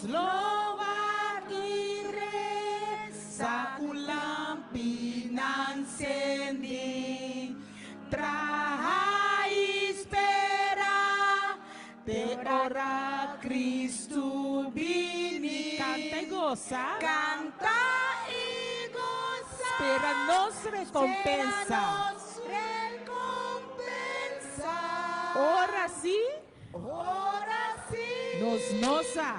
louvor irei, sa ulang pinansending, traha espera, te ora Cristo vini. Canta y goza. Canta y goza. Espera nos recompensa. Ora sí. Ora sí. Nos nosa.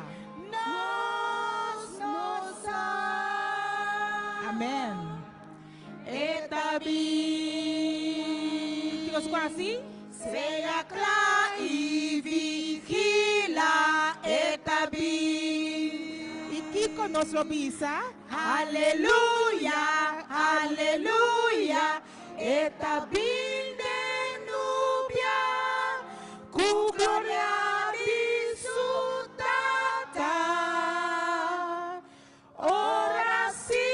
Nos nosa. Amen. Etabi. Tigos quasi? Sea cla y vigila. Etabi. Y Kiko nos lo visa. Aleluya. Aleluya. Etabi de nubia. Cu gloria disutata. Ora sí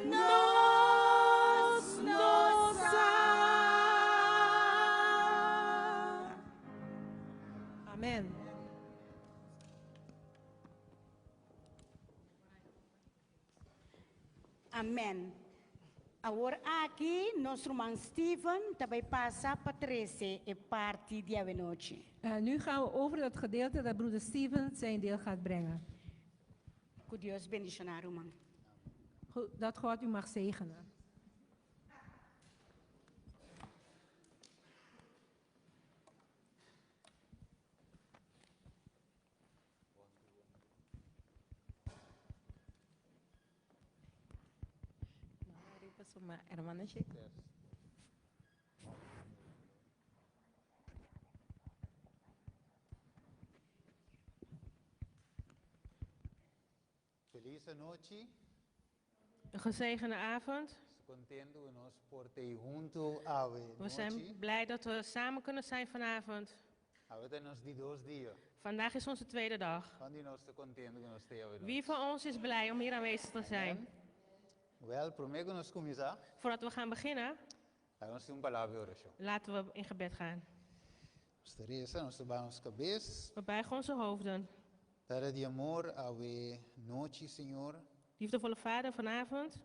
nos nosa. Amen. Amen. Agora aqui, nosso irmão Steven também passa para 13 e parte de noite. Nu gaan we over dat gedeelte dat broeder Steven zijn deel gaat brengen. Que Deus bendicionar, irmão. Dat God u mag zegenen. Hermana Chica. Feliz noche. Een gezegende avond. We zijn blij dat we samen kunnen zijn vanavond. Vandaag is onze tweede dag. Wie van ons is blij om hier aanwezig te zijn? Voordat we gaan beginnen, laten we in gebed gaan. We buigen onze hoofden. Liefdevolle Vader, vanavond.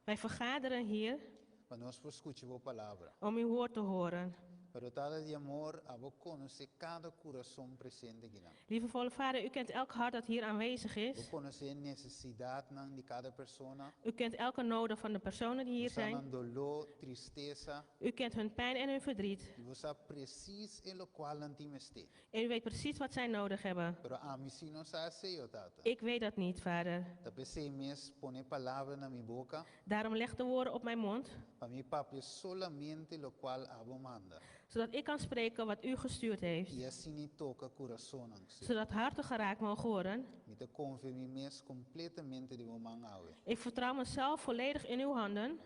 Wij vergaderen hier om uw woord te horen. Liefdevolle Vader, u kent elk hart dat hier aanwezig is. U kent elke noden van de personen die hier zijn. U kent hun pijn en hun verdriet. En u weet precies wat zij nodig hebben. Ik weet dat niet, Vader. Daarom leg de woorden op mijn mond. Zodat ik kan spreken wat u gestuurd heeft. Zodat harten geraakt mogen worden. Ik vertrouw mezelf volledig in uw handen.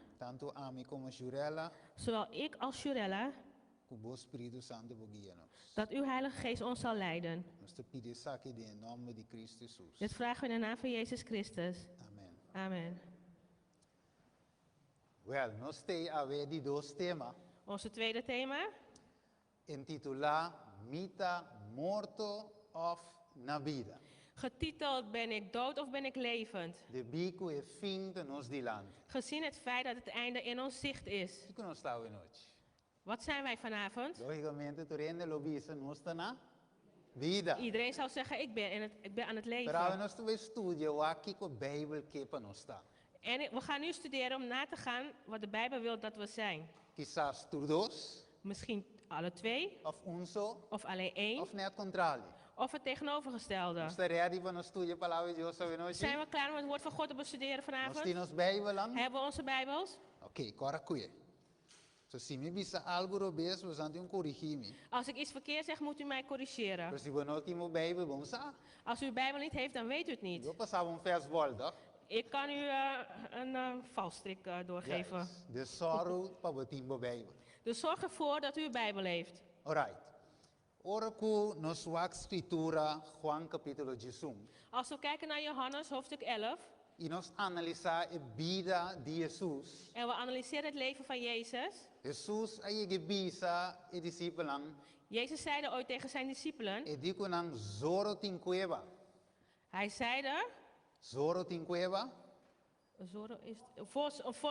Zowel ik als Jurella. Dat uw Heilige Geest ons zal leiden. Dit vragen we in de naam van Jezus Christus. Amen. Amen. Well, nós temos die dois temas. Onze tweede thema. Intitula Mita morto of na vida. Getiteld Ben ik dood of ben ik levend? De bico é fim de nos land. Gezien het feit dat het einde in ons zicht is. Wat zijn wij vanavond? Logicamente, torrende lobbyisten nos na vida. Iedereen zou zeggen ik ben aan het leven. Pero nós te estudie wat que a Bijbel que para nós está. En we gaan nu studeren om na te gaan wat de Bijbel wil dat we zijn. Quizás todos. Misschien alle twee. Of unso. Of alleen één. Of net contrario. Of het tegenovergestelde. Zijn we klaar om het woord van God te bestuderen vanavond? Hebben we onze Bijbels? Oké, correcuie. Als ik iets verkeerd zeg, moet u mij corrigeren. Als u uw Bijbel niet heeft, dan weet u het niet. Ik kan u een valstrik doorgeven. Dus zorg ervoor dat u uw Bijbel heeft. Alright. Ora ku nos wak scritura Juan capítulo 11. Als we kijken naar Johannes hoofdstuk 11. E nós analisar a vida de Jesus. En we analyseren het leven van Jezus. Jesus ay gibisa e discipelen. Jezus zeide ooit tegen zijn discipelen, e di kunang zoro tin cueva. hij zeide, Zoro tin cueva, Zoro is,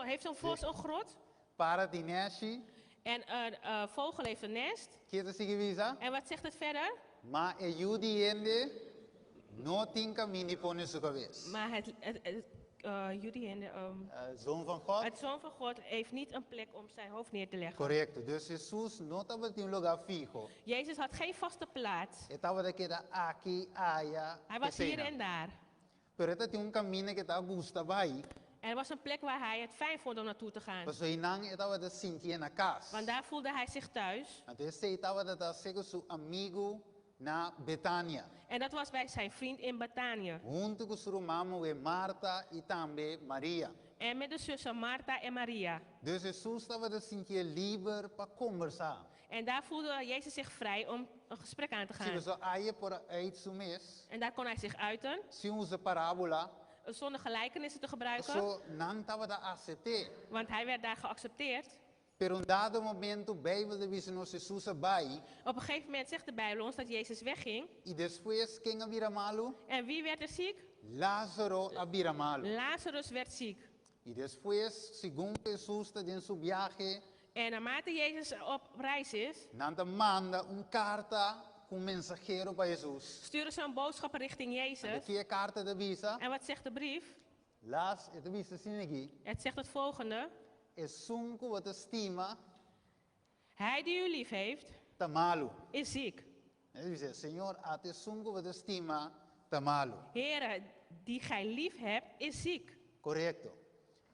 heeft een vos een grot para tineshi, en een vogel heeft een nest. kita sige visa, En wat zegt het verder? ma e yudi ende, no tin camini pone su cabeça. Maar Zoon van God. het zoon van God heeft niet een plek om zijn hoofd neer te leggen. Correcto. Dus Jesus no estaba en un lugar fijo. Jezus had geen vaste plaats. Estaba de queda aquí, allá, Hij was hier en daar. Pero esta tiene un camino que estaba gustaba ahí. En er was een plek waar hij het fijn vond om naartoe te gaan. Pues inang estaba de sentir na casa. Want daar voelde hij zich thuis. Entonces se estaba de estar con su amigo na Betania. En dat was bij zijn vriend in Betanië. Junto com sua mãe Marta e também Maria. En met de zussen Martha en Maria. Dus Jesus estava de sentir livre para conversar. En daar voelde Jezus zich vrij om een gesprek aan te Se gaan. você aí por aí sumes, En daar kon hij zich uiten. se usa parábola, Zonder gelijkenissen te gebruiken. so não estava de aceitar. Want hij werd daar geaccepteerd. Pero um dado momento, Bijbel de diz nos Jesus vai Op een gegeven moment zegt de Bijbel ons dat Jezus wegging. e depois quem vira malo? En wie werd er ziek? Lázaro a vira malo. Lazarus werd ziek. E depois, segundo Jesus está em seu viagem, En naarmate Jezus op reis is, Nanta manda carta com mensageiro para Jesus. sturen ze een boodschap richting Jezus. Aqui é a carta de visa. En wat zegt de brief? Las, het visa assim aqui. Het zegt het volgende. É sunco wat estima, Hij die u lief heeft, tá malo. is ziek. Ele diz, Senhor, até sunco wat estima, tá malo. Heere, die gij lief hebt, is ziek. Correto.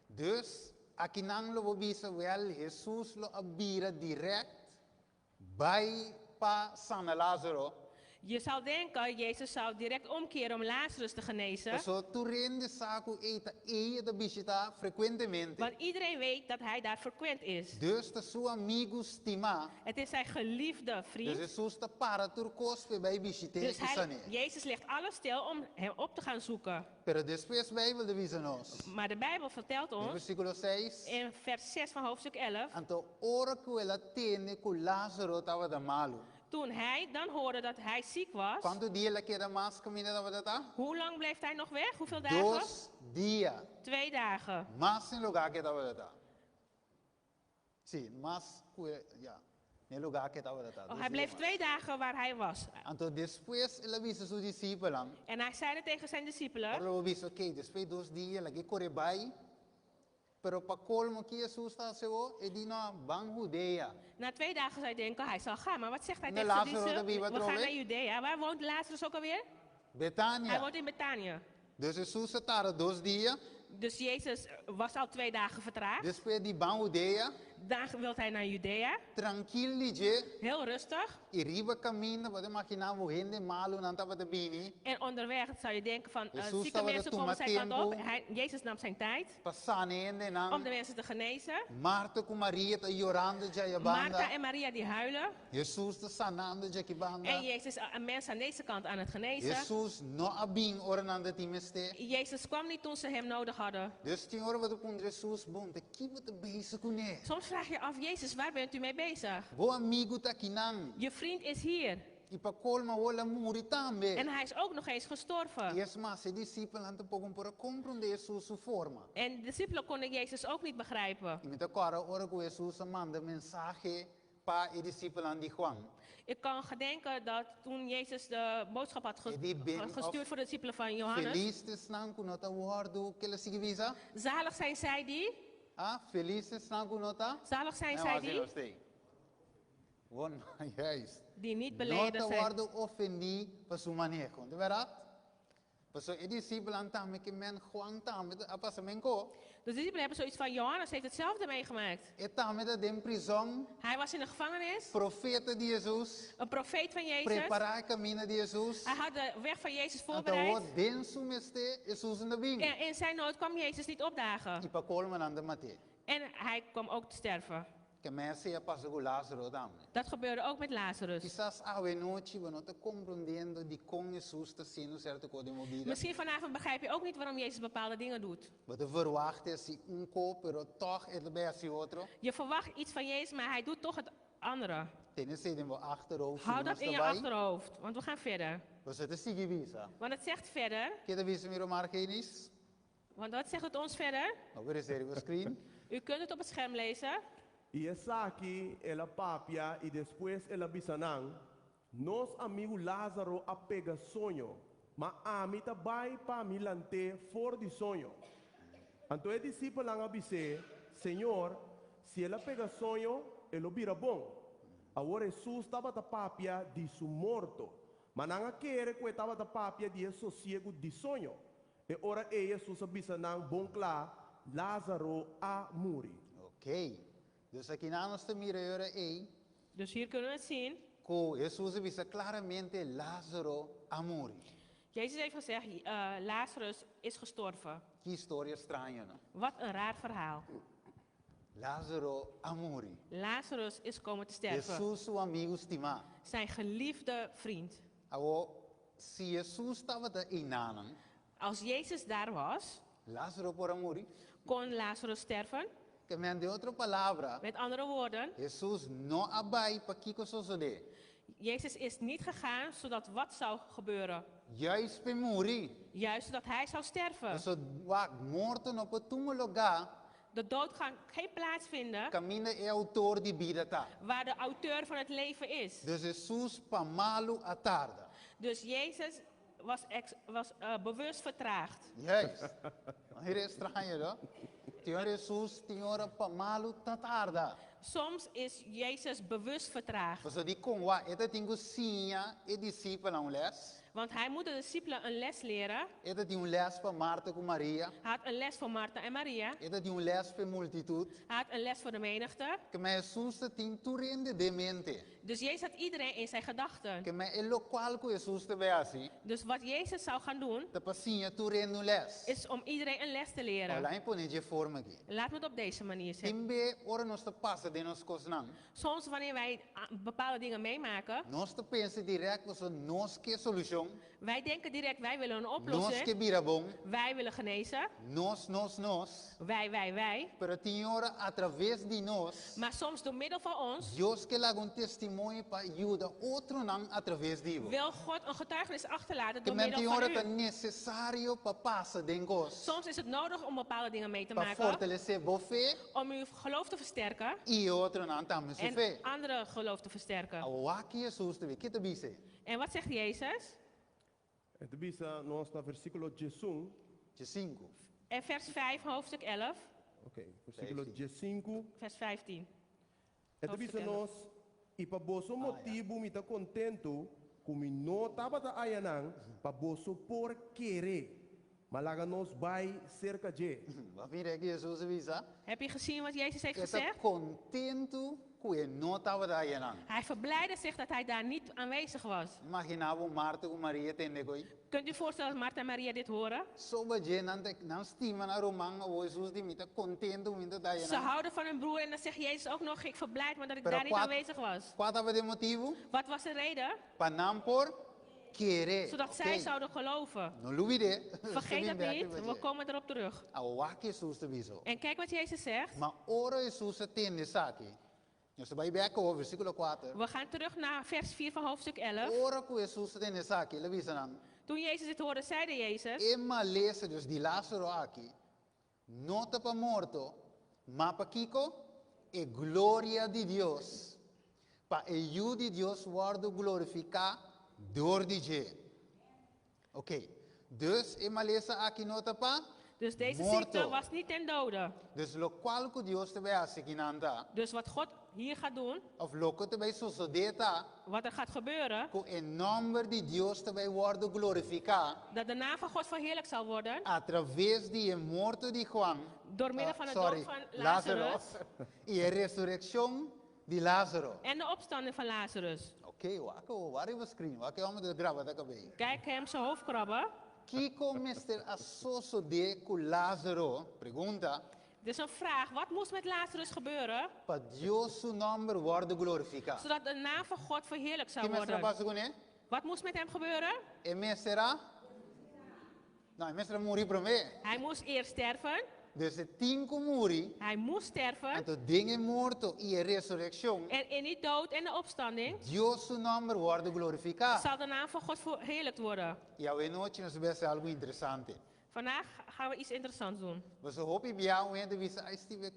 Dus, aqui não lo visa wel, Jesus lo abira direct bij pa San Lázaro. Je zou denken, Jezus zou direct omkeren om Lazarus te genezen. Então, tu rende saco e da visita frequentemente. Want iedereen weet dat hij daar frequent is. Dus de seu amigo estima. Het is zijn geliefde Dus vriend. Jesus está para turcos bij visite Dus isane. Jezus legt alles stil om hem op te gaan zoeken. Pero después Bijbel de visa nos. Maar de Bijbel vertelt In ons versículo 6. in vers 6 van hoofdstuk 11. Então, ora que ela tiene que Lázaro estava de malo. Toen hij dan hoorde dat hij ziek was. Quanto dia ela queda mais caminho estava de tá? Hoe lang bleef hij nog weg? Hoeveel dagen? 2 dias. 2 dagen. Mais em lugar que estava de tá. Sim, mais ja, no lugar que estava de tá. Oh, hij bleef 2 dagen waar hij was. Então, depois ela visa seus discípulos. En hij zeide tegen zijn discipelen. Ela disse, ok, depois 2 dias, ela que corre bem. Pero para colmo que Jesus está chegou, ele não van Judea. Na 2 dagen zou je denken, hij zal gaan. Maar wat zegt hij Nee, tegen zijn Lazarus, dat wie discipelen? wat We gaan rol, naar hè? Judea. Waar woont Lazarus ook alweer? Hij Betania. woont in Betanië. Dus Jesus está 2 dias. Dus Jezus was al 2 dagen vertraagd. Depois de van Judea, Dan wil hij naar Judea. tranquilo, Heel rustig. e riba caminho, pode imaginar, gente malo não estava de bem. En onderweg zou je denken van, Jezus zieke stelde mensen toen komen maar zijn kant op. tempo. Jezus nam zijn tijd Passando ainda, om de mensen te genezen. Marta com Maria está chorando já a Martha banda. en Maria die huilen. Jesus está sanando já que banda. En Jezus is mensen aan deze kant aan het genezen. Jesus não abin orando timeste. Jezus kwam niet toen ze hem nodig hadden. Dus tinha hora wat com Jesus, bom, te que você bezig com ele? Soms vraag je af, Jezus, waar bent u mee bezig? Bo amigo tá aqui não. Je vriend is hier. E para colma ola muri também. En hij is ook nog eens gestorven. E as mas discípulos não pouco para compreender Jesus sua forma. En de discipelen konden Jezus ook niet begrijpen. E me agora ora com Jesus manda mensagem para os discípulos de Juan. Ik kan gedenken dat toen Jezus de boodschap had Die ben gestuurd of voor de discipelen van Johannes. Feliz estão com nota woordo que ele significa? Zalig zijn zij die. Ah, feliz estão com nota? Zalig zijn zij die. Bom, juist. Die niet beleden Nota zijn. woordo ofendi para sua manejo, de verdade? Paso e discípulos antame que men Juan tame apasamenco. Dus de discipelen hebben zoiets van, Johannes heeft hetzelfde meegemaakt. E tame da dem prisão, Hij was in de gevangenis. profeta de Jesus, Een profeet van Jezus. preparar caminho de Jesus. Hij had de weg van Jezus Então, voorbereid. denso meste Jesus in de bing. En in zijn nood kwam Jezus niet opdagen. E para colma anda mate. En hij kwam ook te sterven. Que mensen ja passo com Lázaro também. Dat gebeurde ook met Lazarus. Quizás a noite você não está compreendendo de como Jesus está sendo certo com a vida. Misschien vanavond begrijp je ook niet waarom Jezus bepaalde dingen doet. Você verwacht assim copo, pero toch ele vai assim outro. Je verwacht iets van Jezus, maar hij doet toch het anderen. Tennis zitten we achterhoofd. Hou dat in je achterhoofd, want we gaan verder. We zetten Sigi Visa. Want het zegt verder, Kita visa miro markenis. want wat zegt het ons verder? Nou, weer is er op screen. U kunt het op het scherm lezen. Y es aquí el papia y después el abisanang. Nos amigo Lázaro apega sonho, ma ami tabay pa milante for di sonho. Anto el discípulo ang abise, Señor, si él apega sonho, el obira bom. Agora Jesus estava ta papia di su morto, ma nanga quere que estava ta papia di sosiego di sonho. E ora Jesus abisanang bom kla, Lázaro a muri. Oké. Dus aqui na nossa mira Dus hier kunnen we het zien. que Jesus avisa claramente Lázaro a morrer. Jezus heeft gezegd, Lazarus is gestorven. Que história estranha, não? Wat een raar verhaal. Lázaro a morrer. Lazarus is komen te sterven. Jesus, seu amigo estimado. Zijn geliefde vriend. Agora, se Jesus estava da inanan, Als Jezus daar was, Lázaro por morrer. kon Lazarus sterven. Que me de outra palavra, Met andere woorden, Jesus não abai para que suceder. Jezus is niet gegaan zodat wat zou gebeuren. Juist para morrer. Juist zodat hij zou sterven. Dus wat morto no potumo lugar, De dood gaat geen plaats vinden caminha é autor de vida tá. waar de auteur van het leven is. Dus Jesus pa malo a tarde. Dus Jezus was bewust vertraagd. Juist. Hier is estranho, não? Senhor Jesus, Senhor pa malo ta tarde. Soms is Jezus bewust vertraagd. Dus die kon wa, eta tingu sinha e discípula um les. Want hij moet de discipelen een les leren. Eta tinha les para Marta com Maria. Hij had een les voor Martha en Maria. Eta tinha les para multitude. Hij had een les voor de menigte. Que me Jesus tinha turende de mente. Dus Jezus had iedereen in zijn gedachten. Que me el local que Jesus te ve assim. Dus wat Jezus zou gaan doen, Te pasinha turende les. is om iedereen een les te leren. Olha em pone de forma aqui. Laten we het op deze manier zeggen. Timbe ora nos te passa de nos cosnan. Soms wanneer wij bepaalde dingen meemaken, Nos te pensa direct was nos que solução. wij denken direct, wij willen een Nos que oplossing. vira bom. Wij willen genezen. Nos. Wij. Pero Senhor, através de nós, Maar soms door middel van ons Deus que laga um testemunho para ajudar outro não através de vos. wil God een getuigenis achterlaten Que door men middel van Senhor é u. necessário para passar de nós. Soms is het nodig om bepaalde dingen mee te Para maken, fortalecer boa fé om uw geloof te versterken e outro não também sua fé. en andere geloof te versterken. O aqui Jesus te que te disse. En wat zegt Jezus? Então, bisa nós na versículo 15, De 5. En vers 5, hoofdstuk 11, versículo 15. vers 15. Então, bisa nós, e para vosso motivo, me está contento, como não estava da ayanang, para vosso por querer, malaga nós vai cerca de. Wat vir aqui Jesus avisa? Heb je gezien wat Jezus heeft Está gezegd? contento que ele não estava daí não. Hij verblijdde zich dat hij daar niet aanwezig was. Imaginava Marta com Maria tende coi. Kunt u voorstellen dat Martha en Maria dit horen? Soba je não estima na romang o Jesus de mita contento mita daí Ze não. houden van hun broer en dan zegt Jezus ook nog, ik verblijd me dat ik Pero daar niet qual- aanwezig was. Qual estava de motivo? Wat was de reden? Para não por querer. Zodat zij zouden geloven. Não luvide. Vergeet dat niet, we komen erop terug. Awa que Jesus te avisou. En kijk wat Jezus zegt. Mas ora Jesus atende aqui. Nós vai ver com o versículo 4. We gaan terug naar vers 4 van hoofdstuk 11. Ora que Jesus atende aqui, ele avisa não. Toen Jezus dit hoorde, zeide Jezus, E maleza Deus de Lázaro aqui. Não está para morto, mas para Kiko é glória de Deus. Para o de Deus guarda glorificar door de je. Oké. Dus é maleza aqui não está para dus deze morto. ziekte was niet ten dode. Dus lo qual que Deus te vai assignando, Dus wat God hier gaat doen, of lo que te vai suceder, wat er gaat gebeuren, que em nome de Deus te vai guarda glorificar dat de naam van God verheerlijkt zal worden, através de morte de Juan. door middel van de sorry, dood van Lazarus e a ressurreição de Lázaro. en de opstanding van Lazarus. Ok, waar is screen? Waar kan je graven dat kabei? Kijk hem zijn hoofd krabben. Que começar a suceder com Lázaro? Pergunta. Dus een vraag, wat moest met Lazarus gebeuren, Para Deus seu nome worden glorificado. zodat de naam van God verheerlijkt zou Que mestra worden? passa com ele? Wat moest met hem gebeuren? E mestra? Não, mestra morrer primeiro. Hij moest eerst sterven, Dus het 10 kumuri, Hij moest sterven. en tot dingen morto y resurrección, En in die dood en de opstanding Dios su nombre wordt glorificado. zal de naam van God verheerlijkt worden. Y hoy noche nos ves algo interesante. Vandaag gaan we iets interessants doen. Mas eu hoop que já o ente visa, ai Steve,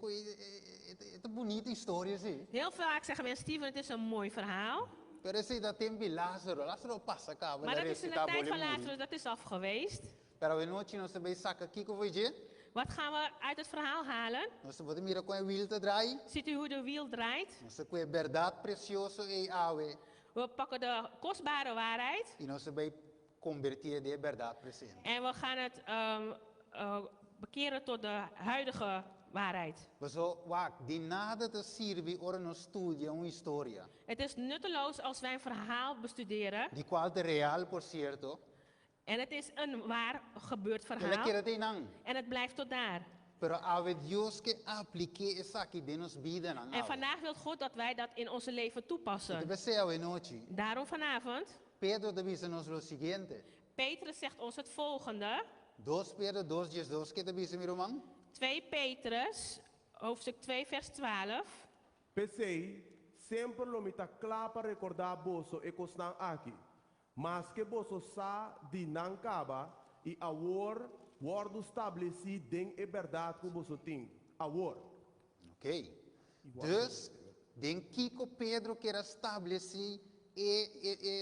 é bonita história sim. Heel vaak zeggen mensen, Steven, het is een mooi verhaal. Pero esse da tempo Lázaro, Lázaro passa cá, Maar dat is in de tijd van Lazarus, dat is al geweest. Pero hoy noche nos também saca aqui que vai je. Wat gaan we uit het verhaal halen? Nós podemos mirar com a wiel te draaien. Ziet u hoe de wiel draait? Nós com a verdade preciosa e awe. We pakken de kostbare waarheid E nós vai convertir de verdade presente. en we gaan het bekeren tot de huidige waarheid. Zo, waak, de nada te serve ora no studia uma história. Het is nutteloos als wij een verhaal bestuderen. De qual de real, por cierto. En het is een waar gebeurd Ela verhaal. quer ter nang. En het blijft tot daar. Pero ave Dios que aplique essa aqui de nos vida nang. En vandaag wil God dat wij dat in onze leven toepassen. Deve ser hoje noite. Daarom vanavond, Pedro te dice nos lo siguiente. Petrus zegt ons het volgende. 2 Pedro 2:2 que te dice mi román. 2 Petrus, hoofdstuk 2, vers 12. Pensei, sempre lo mita clapa recordar boso e costan aqui. Mas que boso sa di nan kaba e awor wordo estabelecido den e verdade que boso ting. Awor. Ok. Dus, den Kiko Pedro quer estabelecer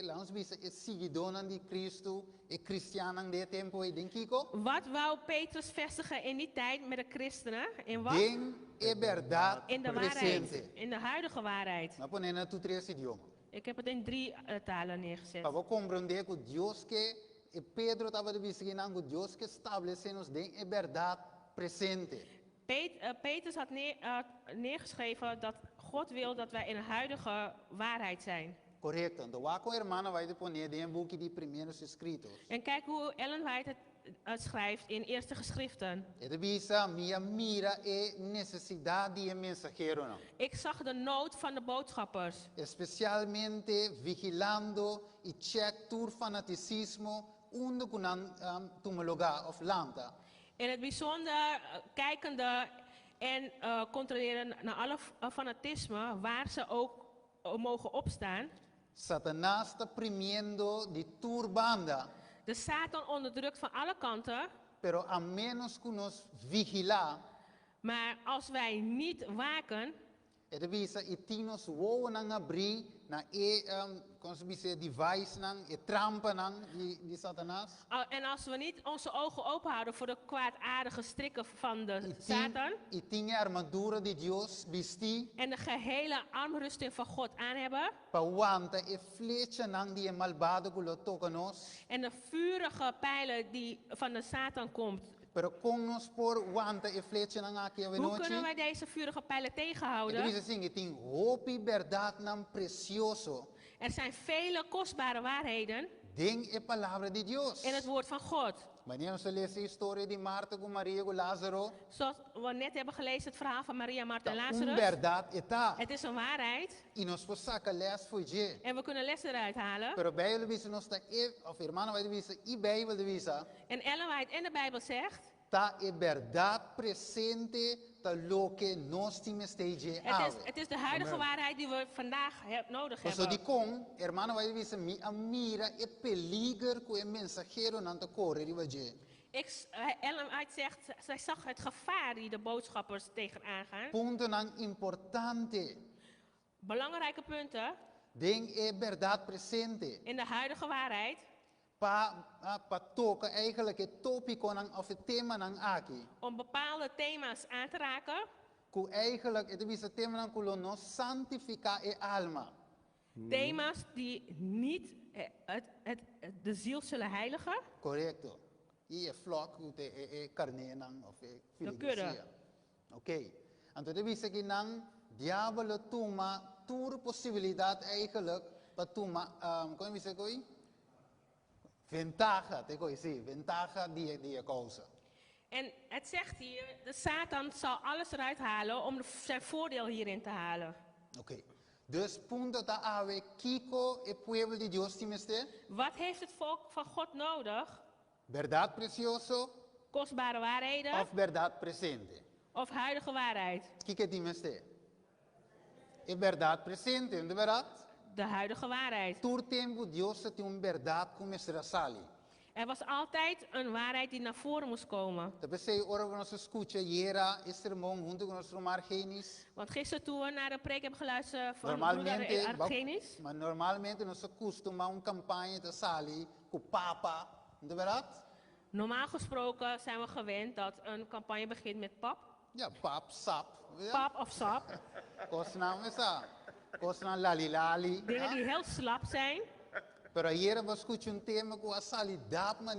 vamos dizer, seguidor de Cristo, cristiano de tempo e den Kiko. Wat wou Petrus vestigen in die tijd met de christenen? In wat? Den e verdade In de presente. waarheid. In de huidige waarheid. Maar ponen na tu 3 idiomas. Ik heb het in 3 talen neergezet. Para compreender que Deus que Pedro estava dizendo que Deus que estabelecemos den e verdade presente. Petrus had neergeschreven dat God wil dat wij in de huidige waarheid zijn. Correto. Então, a irmã vai poner em book de primeiros escritos. En kijk hoe Ellen White het schrijft in Eerste Geschriften. Ele visa minha mira e necessidade de mensageiro não. Ik zag de nood van de boodschappers. Especialmente vigilando e check tur fanaticismo onde kunan tumologa of landa. In het bijzonder kijkende en controleren naar alle fanatisme waar ze ook mogen opstaan. Satanás está premiendo de turbanda. De Satan onderdrukt van alle kanten. Pero a menos que nos vigilar, Maar als wij niet waken, ele visa e tinos wo nang abri na como se diz device nang trampa nang de Satanás. en als we niet onze ogen open houden voor de kwaadaardige strikken van de Satan. E tinha armadura de Deus vestir. En de gehele armrusting van God aan hebben. Pauanta e flecha nang die malvado que lo toca nos. En de vurige pijlen die van de Satan komt. Pero con nos por wanta e flecha nang aqui a Hoe kunnen wij deze vurige pijlen Ele tegenhouden? diz assim que tem hope e verdade nam precioso. Er zijn vele kostbare waarheden Den e palavra de Deus. in het woord van God. Wanneer we lezen de historie de Marta com Maria com Lázaro, Zoals we net hebben gelezen, het verhaal van Maria, Martha en Lazarus. verdade está. Het is een waarheid E nós podemos sacar les foi je. en we kunnen lessen eruit halen. Pero Bijbel diz nós está of irmã vai dizer e Bijbel diz En Ellen White in de Bijbel zegt, tá e verdade presente tá lo que nós temos stage het is de huidige waarheid die we vandaag nodig So di hebben. con, irmã vai dizer mi amira e peligro que o mensageiro não te corre riva je. Ellen White zegt, zij zag het gevaar die de boodschappers tegenaan gaan. Punto nang importante. Belangrijke punten Den e verdade presente. in de huidige waarheid. Pa toca eigenlijk het topico of het thema nang aki. Om bepaalde thema's aan te raken. Ku eigenlijk het is het thema nang kulo no santifica e alma. Thema's die niet de ziel zullen heiligen. Correcto. E flock e carne nang of De kudde. Oké. En toen is het nang diabolo tuma tour possibiliteit eigenlijk wat tuma como we zeggen ventaja, ventaja die causa. En het zegt hier, de Satan zal alles eruit halen om zijn voordeel hierin te halen. Oké. Dus punto ta ave Kiko e pueblo de Dios timeste. Wat heeft het volk van God nodig? Verdad precioso. kostbare waarheden of verdad presente. of huidige waarheid? ¿Qué dime usted? Es verdad presente, ¿no es verdad? De huidige waarheid. Todo tiempo Dios tiene verdad como nuestra sali. Er was altijd een waarheid die naar voren moest komen. Tapi saya orang nos escucha yera sermão junto con nuestro Argenis. Want gisteren toen we naar de preek hebben geluisterd van Normalmente, broeder Argenis, mas normalmente nós costumamos uma campanha de sali com papa, não é verdade? normaal gesproken zijn we gewend dat een campagne begint met pap. Ja, pap, sap. Pap of sap. Kosnaam is dat. Kosnaam lali lali. Dingen die heel slap zijn. Pero ayer we escuchen un tema com a sali dap man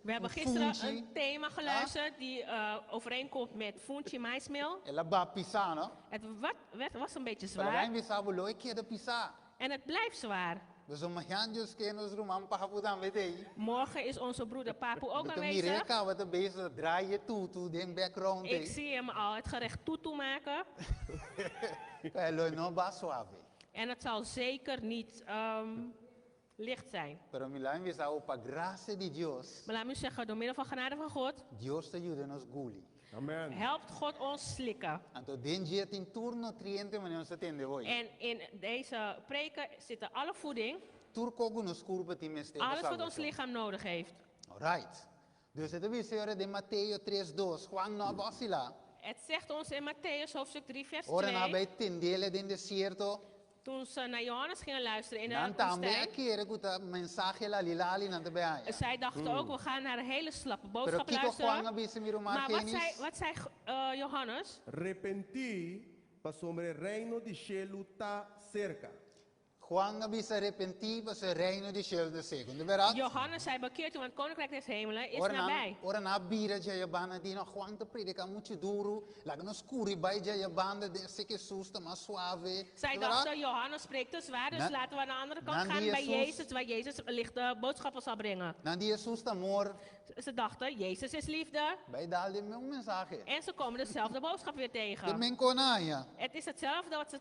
We hebben gisteren een thema geluisterd die overeenkomt met funchi maismeel. Ela ba pisar, no? Het was een beetje Pero zwaar. dan we sabe lo que de pisar. En het blijft zwaar. Dus om janjos que nos roman pa hapudan vetei. Morgen is onze broeder Papu ook Met aanwezig. Mireka wat de bezig draaien toe den background. Ik zie hem al het gerecht toe maken. Lo no ba suave. En het zal zeker niet licht zijn. Pero milan we sabe pa gracia de Dios. Maar laat me zeggen, door middel van genade van God, Dios te ayuda nos guli. Amen. helpt God ons slikken. Anto den dia tin turno nutriente man ons atende hoy. En in deze preken zitten alle voeding, Turco nos curva ti meste. alles wat ons lichaam nodig heeft. Alright. Dus het is weer de Mateo 3:2. Juan no basila. Het zegt ons in Matthäus hoofdstuk 3 vers Ora na 2, bij tindele den desierto. toen ze naar Johannes gingen luisteren in de Dan tambe woestijn. kere kuta mensaje la lilali nan te beaya. Zij dachten ook, we gaan naar een hele slappe Pero boodschap kiko Juan luisteren. abise miro Maar margenis. wat zei Johannes? Repenti para sobre el reino de cielo está cerca. Juan abise arrepentivo se reino di cielo de segundo. Verás? Johannes zei, bekeert u, want het koninkrijk des hemelen is nabij. Ora na bira jaya banda di no Juan te predica muito duro. La no scuri bai jaya banda de se que susta mas suave. Zij dachten, Johannes spreekt te zwaar, dus Na- laten we aan de andere kant dan gaan die bij Jezus- Jezus, waar Jezus lichte boodschappen zal brengen. Nan die susta amor. Ze dachten, Jezus is liefde. Bai dal de meu mensaje. En ze komen dezelfde boodschap weer De tegen. men konaya. Het is hetzelfde wat ze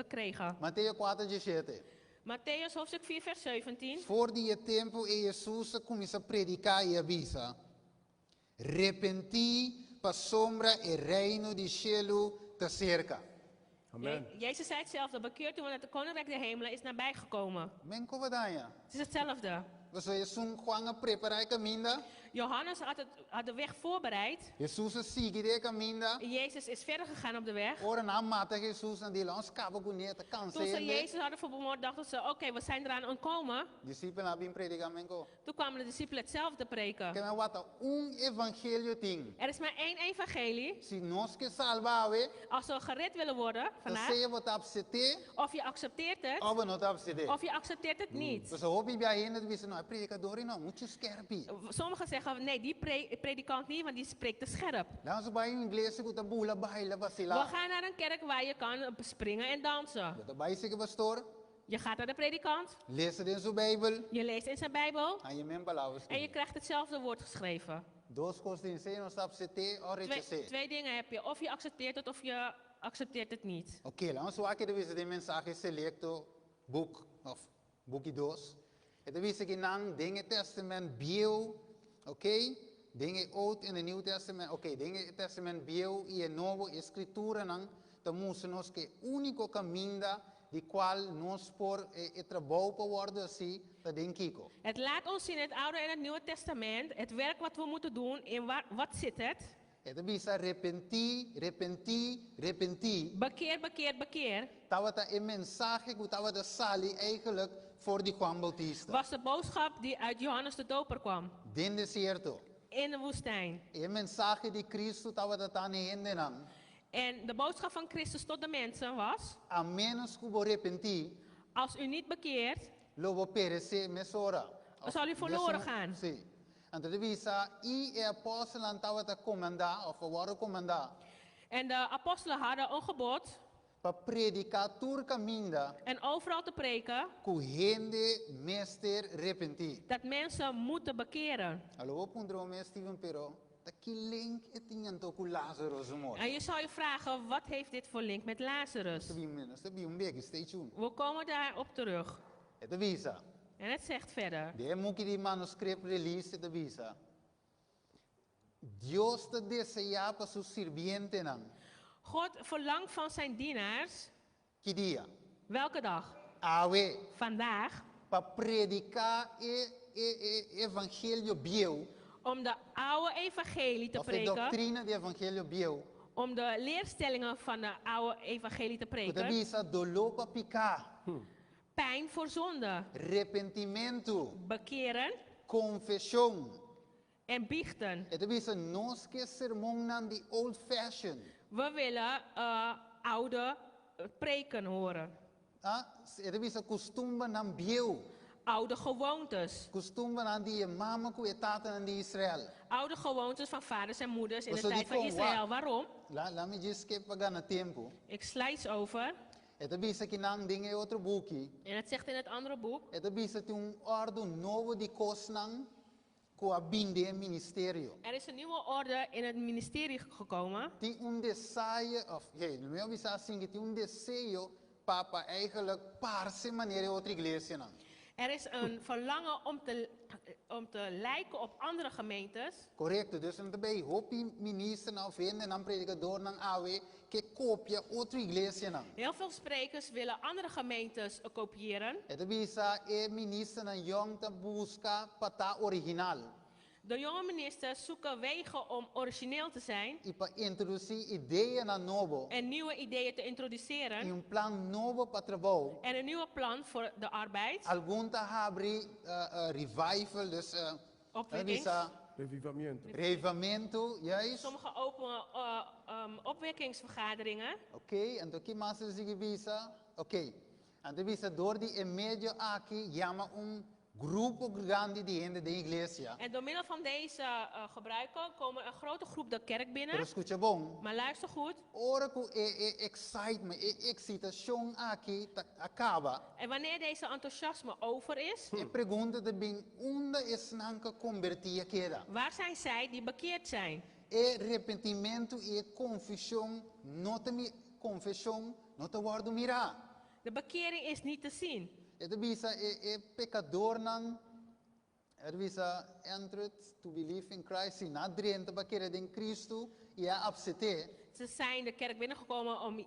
kregen. Mateo 4:17. Matthäus hoofdstuk 4 vers 17. Voor die tempo e Jesus começa a predicar e avisa. Repenti pa sombra e reino di cielo te cerca. Amen. Jezus zei hetzelfde, bekeert u, want het koninkrijk der hemelen is nabijgekomen. Men kovadaya. Het is hetzelfde. Você Jesus Juan a preparar caminho. Johannes had de weg voorbereid. Jesus sigue de caminho. Jezus is verder gegaan op de weg. Ora na mata Jesus en die ons cabo guneta Toen ze cansele. Jezus hadden vermoord, dachten ze, oké, we zijn eraan ontkomen. Discípulo abim predicamento. Toen kwamen de discipelen hetzelfde preken. Que me wata evangelio ting. Er is maar één evangelie. Si nos que salvawe, Als we gered willen worden vandaag, você vota absete of je accepteert het, of not absete. of je accepteert het niet. Dus hoop je bij hen dat we no predicador no muito skerpi. Sommigen zeggen, nee, die predikant niet, want die spreekt te scherp. Dan ze bij Inglês que tá bula baila We basila. gaan naar een kerk waar je kan springen en dansen. Dat bij se que pastor, Je gaat naar de predikant, lees het in zijn Bijbel. je leest in zijn Bijbel En je men palavras. en je krijgt hetzelfde woord geschreven. Dos coisas em se nos absete or rechace. Twee dingen heb je, of je accepteert het of je accepteert het niet. Ok, vamos lá que deve de mensagem selecto book of book 2. Het deve que nang dinge testament bio, ok? Dinge oud in het Nieuw Testament, ok, dinge testament bio e novo escritura nang temos nos que único caminho de qual nos por trabalho para worden assim, da denkiko. Het laat ons zien in het Oude en het Nieuwe Testament het werk wat we moeten doen. In wat zit het? Het bisa repenti. Bekeer, bekeer, bekeer. Tawata een mensagem que tawata sali eigenlijk voor die Juan Bautista. Was de boodschap die uit Johannes de Doper kwam. Den desierto. In de woestijn. Een mensagem die Cristo tawata tani hendenan. En de boodschap van Christus tot de mensen was: A menos que vos repenti, als u niet bekeert, lo vos perecer mesora. dan zal u verloren gaan. Sí. Então visa e apóstolo tawata comandar of worden comandar En de apostelen hadden een gebod para predicar tur caminho en overal te preken que gente meester repenti. dat mensen moeten bekeren. Alô, pondrome Steven Pero. Dat link het in to Lazarus mooi. En je zou je vragen, wat heeft dit voor link met Lazarus? Dat is een beetje stay tuned. We komen daarop terug. Het visa. En het zegt verder. De moet die manuscript release het visa. Dios te desea para sus sirvientes nan. God verlangt van zijn dienaars, Que dia? welke dag? Awe, Vandaag, para predicar e evangelho bio. om de oude evangelie te Of de preken, doctrina de evangelho bio. om de leerstellingen van de oude evangelie te Kuda preken. bisa dolor para picar. Pijn voor zonde, Arrependimento. bekeren Confissão. en biechten. Ito bisa nos que sermão nan di old fashioned. We willen oude preken horen. Ito bisa costumba nan bio. Oude gewoontes. Costumba nan di mama ku etata nan di Israel. Oude gewoontes van vaders en moeders in de Zo die tijd van kon Israël. wa- Waarom? Laat me just skip pagana tempo. Ik sla iets over. Ito bisa kinang dinge outro buki. En het zegt in het andere boek. Ito bisa yung ordo novo di kosnang kuabinde ministerio. Er is een nieuwe orde in het ministerie gekomen. Ti un desejo, of não bisa assim, ti un desejo papa eigenlijk parse maniere outra iglesia nan. Er is een verlangen om te lijken op andere gemeentes. Correcto, dus en daarbij hoop je minister nou vinden en dan predicador nan awe que copia outra iglesia nan. Heel veel sprekers willen andere gemeentes kopiëren. Ito bisa minister nan jong te busca pata original. De jonge ministers zoeken wegen om origineel te zijn Ipa introduci ideia na novo. en nieuwe ideeën te E introduceren. um plan novo para trabalho. En een nieuwe plan voor de arbeid. Algum ta abri revival, dus Opwekkings. bisa Revivamiento. revivamento, juist. Sommige open opwekkingsvergaderingen. Oké, en toki massa sige bisa. Oké. En de bisa door die in medio aqui llama grupo grande de gente de iglesia. En door middel van deze gebruiken komen een grote groep de kerk Pero binnen. escucha bom. Maar luister goed. Ora ku excitement, excitação aqui acaba. En wanneer deze enthousiasme over is, E pergunta de bem onde es nanka convertia queda. waar zijn zij die bekeerd zijn? E arrependimento e confissão, confissão, não te guardo mirar. De bekering is niet te zien. Ito bisa pecador nang bisa entered to believe in Christ, si nadriente ba kere in Cristo, ia absete. Ze zijn de kerk binnengekomen om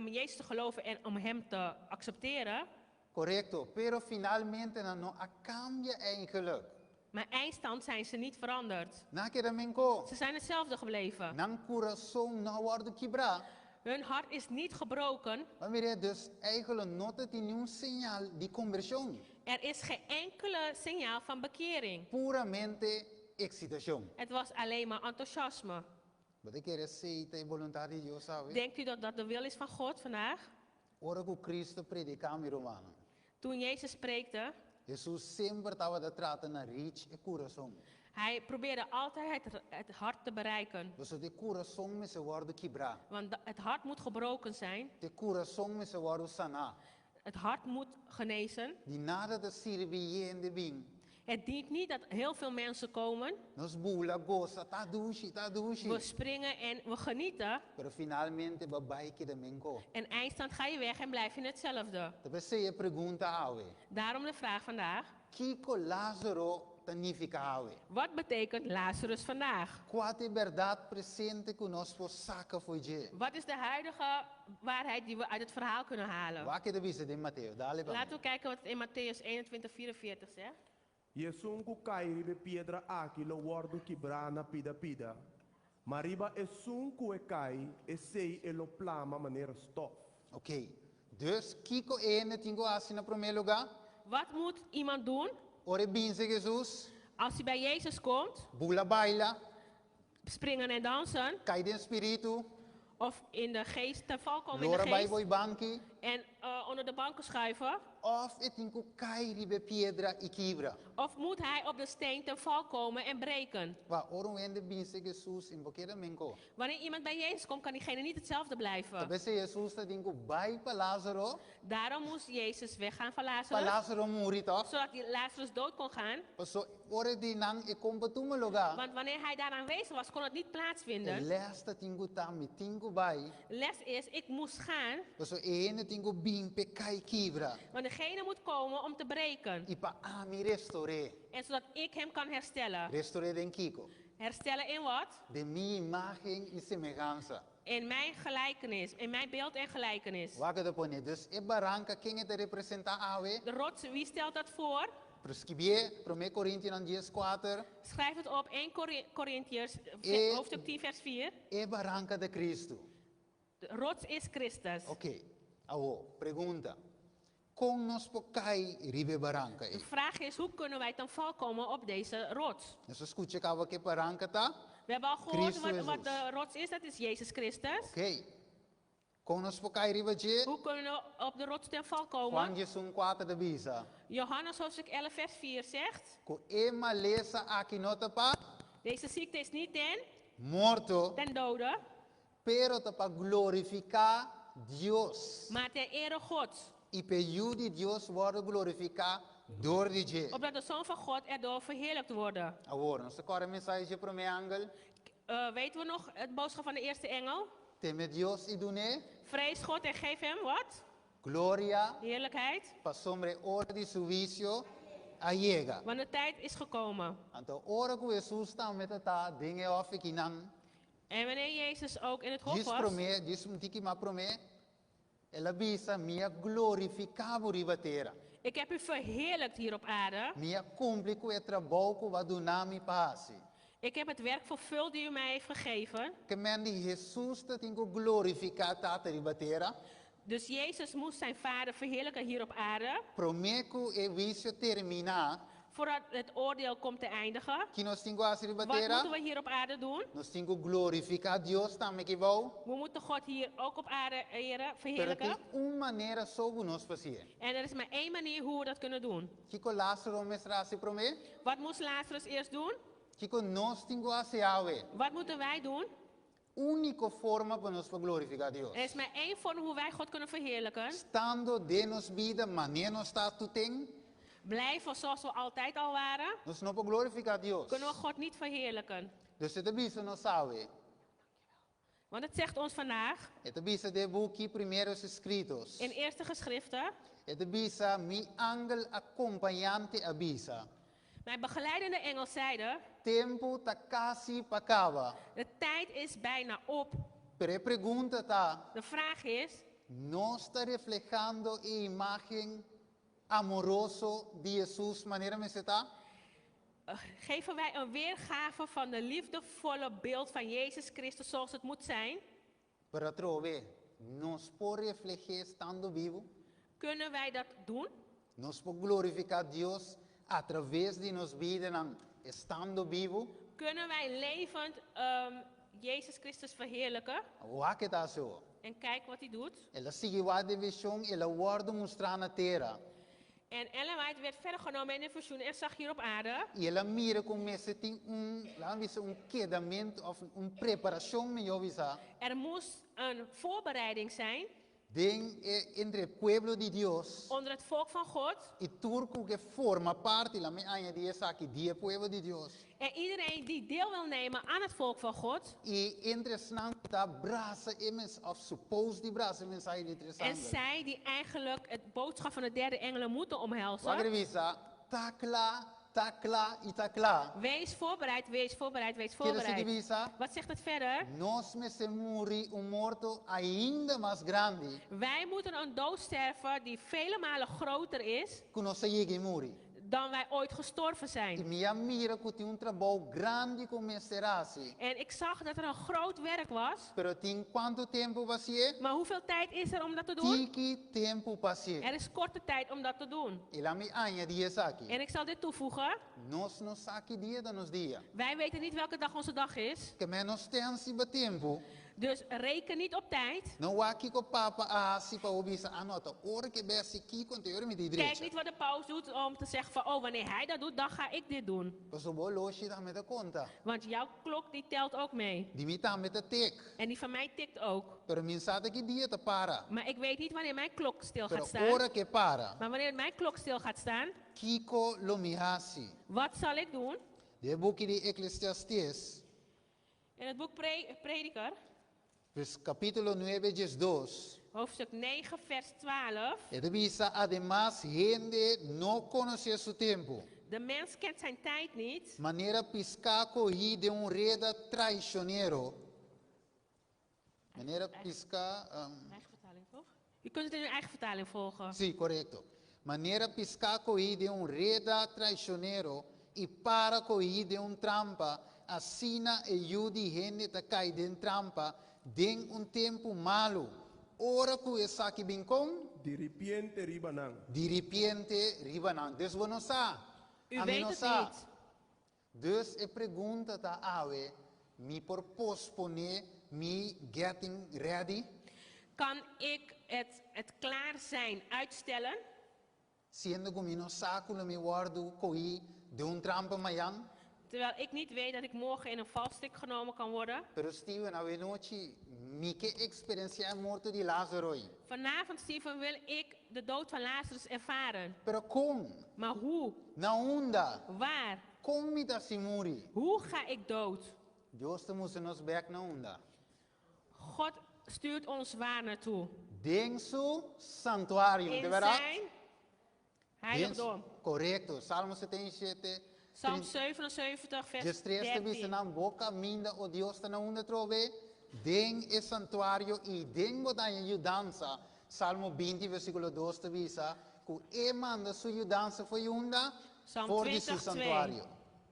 Jezus te geloven en om hem te accepteren. Correcto, pero finalmente no cambia eigenlijk. Maar eindstand zijn ze niet veranderd. Na kere menko, Ze zijn hetzelfde gebleven. nang coração na guardo quebrar. Hun hart is niet gebroken. Maar mire, dus eigenlijk nota nenhum sinal de conversión. Er is geen enkele signaal van bekering. Puramente excitación. Het was alleen maar enthousiasme. Wat ik quero aceita e vontade de Deus, sabe? Denkt u dat dat de wil is van God vandaag? Ora que Cristo predicava em Romano. Toen Jezus spreekte, Jesus sempre estava de trata na rich e coração. hij probeerde altijd het hart te bereiken. Dus de coração me se guarda quebrar. Want het hart moet gebroken zijn. De coração me se guarda sanar. Het hart moet genezen. De nada de servir en de bem. Het dient niet dat heel veel mensen komen. Nos bula goza, tá dushi. We springen en we genieten. Pero finalmente babai que de menko. En eindstand ga je weg en blijf je hetzelfde. Talvez se pergunta awe. Daarom de vraag vandaag. Kiko Lázaro significa awe. Wat betekent Lazarus vandaag? Qual é verdade presente que nós saca foi je? Wat is de huidige waarheid die we uit het verhaal kunnen halen? Waar que de visa de Mateus? Dale para Laten we kijken wat het in Matthäus 21:44 zegt. Jesus ku cair de pedra aqui lo guardo quebrar na pida. Mariba é ku e cai e sei e lo plama maneira stof. Ok. Dus Kiko ene tingo assim na primeiro lugar. Wat moet iemand doen Ore binse Jesus. als hij bij Jezus komt? Bula baila. Springen en dansen. Cai de espírito. Of in de geest, ten val komen in de Lora bij geest. boi banki. En onder de banken schuiven. Of het tingo cai ribe piedra e quebra. Of moet hij op de steen ten val komen en breken? Wa oro ende binse Jesus in boqueira menko. Wanneer iemand bij Jezus komt, kan diegene niet hetzelfde blijven. Talvez se Jesus ta tingo bai pa Lázaro. Daarom moest Jezus weggaan van Pa Lazarus. Lázaro muri toch? Zodat die Lazarus dood kon gaan. So ore di nang e compatume lugar. Want wanneer hij daar aanwezig was, kon het niet plaatsvinden. Lesta tingo tami tingo bai. Les is, ik moest gaan. So ene tingo bim pe cai quebra. Want degene moet komen om te breken. E pa ami restore. En zodat ik hem kan herstellen. Restore den Kiko. Herstellen in wat? De mi imagen y semejanza. In mijn gelijkenis, in mijn beeld en gelijkenis. Wakker de pone. Dus e barranca quem te representa awe. De rots, wie stelt dat voor? Prescribie, 1 Corinthians 10:4. Schrijf het op 1 Korintiërs, hoofdstuk 10 vers 4. E barranca de Cristo. De rots is Christus. Ok. Awo, pergunta. Como nos pocai ribe barranca? De vraag is, hoe kunnen wij ten val komen op deze rots? Dus escute que que barranca tá? We hebben al gehoord Christus wat de Jezus. rots is, dat is Jezus Christus. Ok. Como nos pocai ribe je? Hoe kunnen we op de rots ten val Juan komen? Jesus 4 de bisa. Johannes hoofdstuk 11 vers 4 zegt, Co e maleza aqui nota pa deze ziekte is niet morto, ten dode, pero ta pa glorificar Dios. maar ter ere Gods. E pediu de Deus worden glorificar door de je. Opdat de Zoon van God erdoor verheerlijkt worden. Agora, nossa corre mensagem para meu angel. Weten we nog het boodschap van de eerste engel? Teme Deus e dune Vrees God en geef hem wat? glória Heerlijkheid. para sobre hora de serviço a llega. Want de tijd is gekomen. Então, hora que Jesus está met ta dinge of ik inang. En wanneer Jezus ook in het hof Diz was, prome, diz mtiki ma prome. Ela bisa mia glorificavo ribatera. ik heb u verheerlijkt hier op aarde. Mia cumpri com o trabalho que vai donar me passe. Ik heb het werk vervuld die u mij heeft gegeven. Que men de Jesus te tingo glorificar tata ribatera. Dus Jezus moest zijn vader verheerlijken hier op aarde. Promeco e vicio terminar. Voordat het oordeel komt te eindigen. Que nós tingo as Wat ribatera. moeten we hier op aarde doen? Nós tingo glorificar Deus também que vou. We moeten God hier ook op aarde eren, Pero verheerlijken. tem uma maneira só que nós fazia. En er is maar één manier hoe we dat kunnen doen. Kiko Lázaro mestrasi prome. Wat moest Lazarus eerst doen? Kiko nós tingo as Yahweh. Wat moeten wij doen? Única forma para nós glorificar Deus. Er is maar één vorm hoe wij God kunnen verheerlijken. Estando de nos vida, maneira nós está tu tem. Blijven zoals we altijd al waren. Nós não podemos glorificar Deus. Kunnen we God niet verheerlijken. Dus het bisa não sabe. Want het zegt ons vandaag Het bisa de boekje primeiros escritos. in eerste geschriften. Het bisa mi angel acompanhante abisa. Mijn begeleidende engel zeiden, Tempo ta quase pacaba. de tijd is bijna op. Pero pergunta tá, De vraag is, nós está reflejando a imagem amoroso de Jesus maneira me está? geven wij een weergave van de liefdevolle beeld van Jezus Christus zoals het moet zijn? Para trove, nós por reflejar estando vivo, Kunnen wij dat doen? nós por glorificar Deus através de nos vida estando vivo. Kunnen wij levend Jezus Christus verheerlijken? O que tá so? En kijk wat hij doet. Ela sigue o de visão, ela guarda mostrar na terra. En Ellen White werd verder genomen in de visioen en zag hier op aarde. E ela mira como se tem lá quedamento of preparação melhor visa. Er moest een voorbereiding zijn Entre o pueblo de Deus onder het volk van God. e turco que forma parte lá me aña de essa aqui die pueblo de Deus. En iedereen die deel wil nemen aan het volk van God. E entre snanta brasa emes of suppose die brasa mensagem de En interessante. zij die eigenlijk het boodschap van de derde engelen moeten omhelzen. Wagre visa takla e takla. Wees voorbereid, wees voorbereid, wees Quer dizer voorbereid. visa Wat zegt het verder? nós me se muri morto ainda mais grande Wij moeten een dood sterven die vele malen groter is que nós chegue muri. dan wij ooit gestorven E zijn. minha mira que tem trabalho grande começará-se. En ik zag dat er een groot werk was. Pero tem quanto tempo passei? Maar hoeveel tijd is er om dat te doen? Tiki tempo passei. Er is korte tijd om dat te doen. E lá me aña dias aqui. En ik zal dit toevoegen. Nós não saque dia da nos dia. Wij weten niet welke dag onze dag is. Que menos tem se tempo. Dus reken niet op tijd. Não há aqui com papa se para ouvir anota. Ora que besse aqui quando eu me Kijk direita. niet wat de paus doet om te zeggen van, oh, wanneer hij dat doet, dan ga ik dit doen. Paso bo loshi da met conta. Want jouw klok die telt ook mee. Di mi ta met de tek. En die van mij tikt ook. Pero min sa que dia te para. Maar ik weet niet wanneer mijn klok stil Pero gaat staan. ora que para. Maar wanneer mijn klok stil gaat staan, Kiko lo mihasi. wat zal ik doen? De boek de Ecclesiastes. In het boek Prediker, Vers capítulo 9, vers 2. hoofdstuk 9, vers 12. Ele diz, además, gente não conhecia seu tempo. De mens kent zijn tijd niet. Maneira piscaco hi de un reda traicionero. Maneira pisca... Eigen vertaling, toch? Je kunt het in uw eigen vertaling volgen. Sì, corretto. Maneira piscaco hi de un reda traicionero e para hi de un trampa, assina e yudi hende ta cai den trampa, den un tempo malo. Ora ku e saki binkong, Diripiente ribanang. diripiente ribanan. Dus we no sa. U A mi weet no het sa. niet. Dus e pergunta ta awe, mi por pospone, mi getting ready, Kan ik het klaar zijn uitstellen? siendo que mi no sa kulo mi wardu koi de un trampa mayan. Terwijl ik niet weet dat ik morgen in een valstrik genomen kan worden. Pero Steven, a noche, mi que experiencia morto di Lazaro. Vanavond, Steven, wil ik de dood van Lazarus ervaren. Pero con, Maar hoe? na onda, Waar? con mi ta simuri. Hoe ga ik dood? Dios te musse nos back na onda. God stuurt ons waar naartoe? Den su santuario, de In verdad? zijn heiligdom. Correcto, Salmo 77. Psalm 77, vers Gestreste 13. visenan boca minda o Dios te na onda trove. Den es santuario y den botan ayudanza. Salmo 20, versículo 2 te visa. Ku e manda su ayudanza fue yunda. Psalm Voor di su 20, 2. santuario.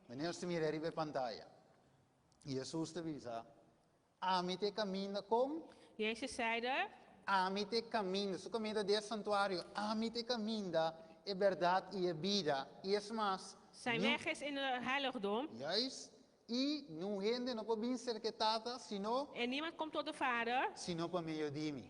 Wanneer ze mir ribe pantalla. Jesus te visa. Amite caminda com. Jezus zeide, Amite caminda. Su caminda de santuario. Amite caminda. E verdad y e vida. Y es más. zijn nu- weg is in het heiligdom. Juist. Y no gente no puede bien cerquetata, sino, En niemand komt tot de Vader sino por medio de mí.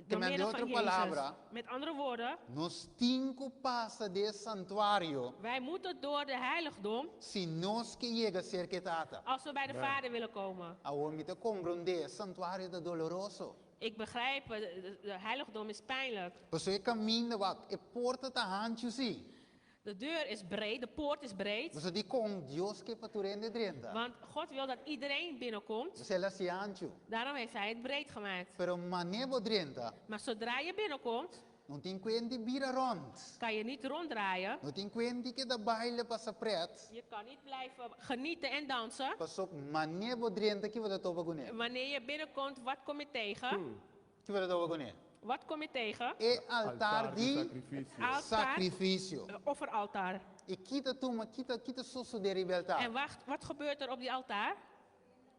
door met middel de van otra palabra, Jezus. Met andere woorden, nos cinco pasa de santuario, wij moeten door de heiligdom si nos que llega cerquetata. als we bij de Vader willen komen. Ahora me te comprende, santuario de doloroso. Ik begrijp, de heiligdom is pijnlijk. Pues je camina wat, e porta ta hanchu si. De deur is breed, de poort is breed. Pues di con Dios que paturende drenta. Want God wil dat iedereen binnenkomt. Pues ela si hanchu. Daarom heeft hij het breed gemaakt. Pero manebo drenta, Maar zodra je binnenkomt, non ti inquenti bira rond. kan je niet ronddraaien. Non ti inquenti che da baile passa pret. Je kan niet blijven genieten en dansen. Pas op manebo drenta que vada toba gune. Wanneer je binnenkomt, wat kom je tegen? Que vada toba gune. Wat kom je tegen? E altar de di sacrificio. Altaar, sacrificio. offeraltaar. E quita tu, ma quita sosso de rebeltà. En wat gebeurt er op die altaar?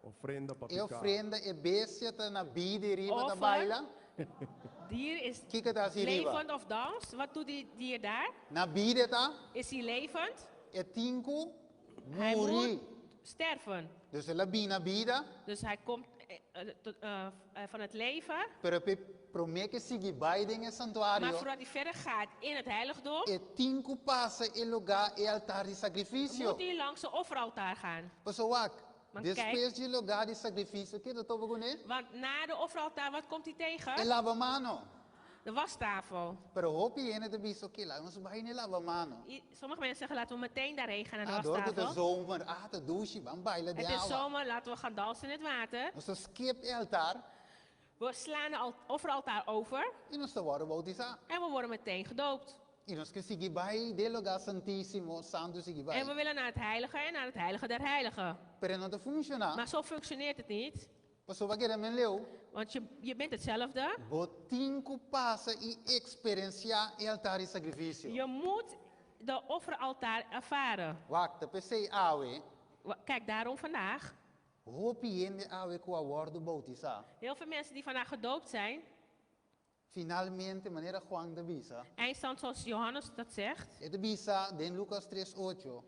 Ofrenda E papica. ofrenda e bestia ta na bide riba da Offer. baila. Dier is Kika ta si riba. levend of dans. Wat doet die dier daar? Na bide ta, Is hij levend? e tinku Hij moet muri. sterven. Dus la bina bida, Dus hij komt van het leven. pero pe promete sigi baide in Maar santuario. voordat hij verder gaat in het heiligdom, E tinku passa e lugar e altar di sacrificio. moet hij langs de offeraltaar gaan. Paso wak. Maar Después de lugar di sacrificio, que toba gune? Want na de offeraltaar, wat komt hij E tegen? lava mano. De wastafel. Pero hopi ene de biso que la, nos baile lava mano. Sommige mensen zeggen, laten we meteen daarheen gaan naar Ah, de door de wastafel. zomer, de douche, van baila de Het is agua. zomer, laten we gaan dansen in het water. Nos skip el altar We slaan de offeraltaar over y nos worden bautizar. en we worden meteen gedoopt. Y nos que sigue bai de lugar santísimo, santo sigue En bai. we willen naar het heilige en naar het heilige der heiligen. Pero no te funciona. Maar zo functioneert het niet. Pues va que men leu, Want je bent hetzelfde. botinco passa y experiencia el altar y sacrificio. Je moet de offeraltaar ervaren. Wacht, de PC awe, Kijk, daarom vandaag. hopi ende awe ko worden bautizar. Heel veel mensen die vandaag gedoopt zijn. Finalmente, manera Juan de Bisa. Eindstand zoals Johannes dat zegt. E de Bisa, den Lucas 3:8.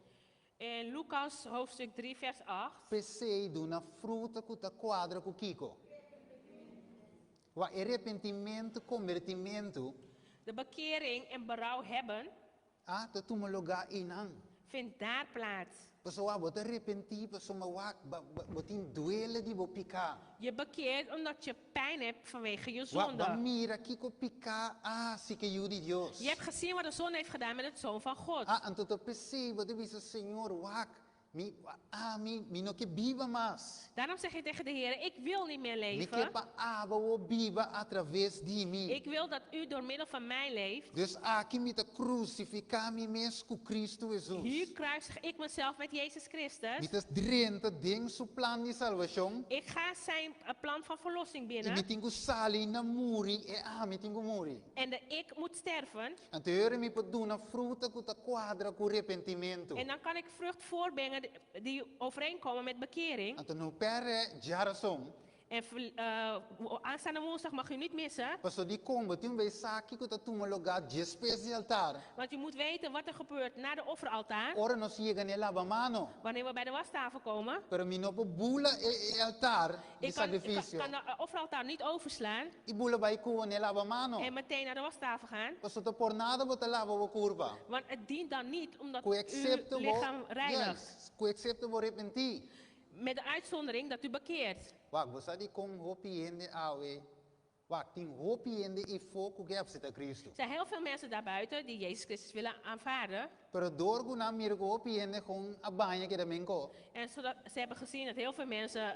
In Lucas hoofdstuk 3 vers 8. PC de una fruta que ta quadra com Kiko. O arrependimento, convertimento, De bekering en berouw hebben te toma lugar inang. vindt daar plaats. Pessoa, bota arrepentir, pessoa, botin duele de bo picar. Je bekeert omdat je pijn hebt vanwege je Wa zonde. mira Kiko picar, si que eu de Deus. Je hebt gezien wat de zon heeft gedaan met het zoon van God. Anto to PC, bota bisa Senhor, wak, mi no que viva mais. Daarom zeg je tegen de Heer, ik wil niet meer Mi que leven. pa abo viva através de mim. Ik wil dat u door middel van mij leeft. Dus aqui me te crucificar me mesmo com Cristo Jesus. Hier kruisig ik mezelf met Jezus Christus. Me te drenta ding su plan de salvação. Ik ga zijn plan van verlossing E me binnen. tengo sali na muri e me tengo muri. En ik moet sterven. Anterior me pode dar fruta que ta quadra com arrependimento. En dan kan ik vrucht voorbrengen die overeenkomen met bekering. Então no pere jarason. En aanstaande woensdag mag u niet missen. Pastor die combo tem bij saki que ta tuma lugar de espécie altar. Want u moet weten wat er gebeurt na de offeraltaar. Ora nós chega ne lava mano. Wanneer we bij de wastafel komen. Pero me no bula e altar de Ik sacrifício. kan de offeraltaar niet overslaan. E bula bij kuwa ne lava mano. En meteen naar de wastafel gaan. Pastor te por nada bota lava wo curva. Want het dient dan niet omdat Ku uw accepte lichaam reinigt. yes, ku accepte wo arrepentir. Met de uitzondering dat u bekeert. Wag, você die kom hopi ende awe. Wag, ting hopi ende e foco que absita Cristo. Er zijn heel veel mensen daarbuiten die Jezus Christus willen aanvaarden. Pero dorgo na mirgo hopi ende gewoon abanya que também ko. En zodat, ze hebben gezien dat heel veel mensen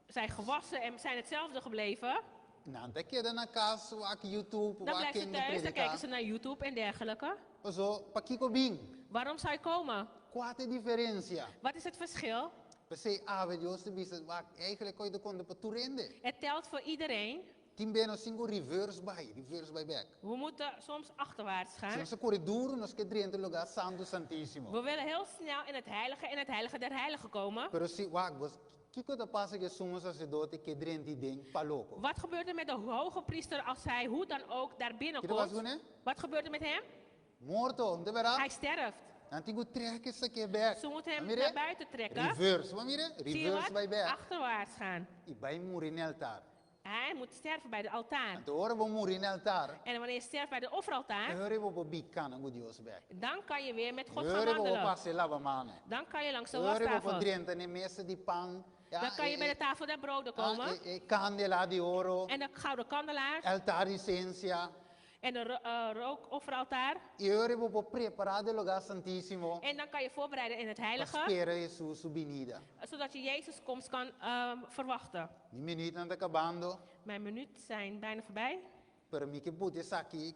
zijn gewassen en zijn hetzelfde gebleven. Nante queda na casa, wag YouTube, Dan wag blijven ze quem thuis, dan kijken predicar. ze naar YouTube en dergelijke. Zo, pakiko bing. Waarom zou je komen? Qual a diferença? Wat is het verschil? Você ave Deus te bisa, wag eigenlijk kon je de konde paturende. Het telt voor iedereen. Timbe no singo reverse by back. We moeten soms achterwaarts gaan. Sense corredor, nos que drente lugar santo santíssimo. We willen heel snel in het heilige der heiligen komen. Pero si wag vos, kiko te passa que sumo sacerdote que drente ding paloko. Wat gebeurt er met de hoge priester als hij hoe dan ook daar Kito was binnenkomt? gune? Wat gebeurt er met hem? Morto, não verá? Hij sterft. Antigo trekke isso aqui back. Ze moeten hem Amire? naar buiten trekken. Reverse, vamire? Zie je Reverse by wat? back. Achterwaarts gaan. E vai morir no altar. Hij moet sterven bij de altaar. Então, ora vou morir no altar. En wanneer je sterft bij de offeraltaar, Eu vou bicana com Deus back. dan kan je weer met God gaan Eu vou wandelen. passar lava mano. Dan kan je langs de Eu vou wastafel. drente na mesa de pão. Dan kan je bij de tafel der broden komen. Candela de ouro. En de gouden kandelaar. Altar de essência. En de rookofferaltaar. E eu vou preparar o lugar santíssimo. En dan kan je voorbereiden in het Para heilige. esperar Jesus subida. Zodat je Jezus komst kan verwachten. Die minuut aan de acabando. Mijn minuten zijn bijna voorbij. Para mim que pode aqui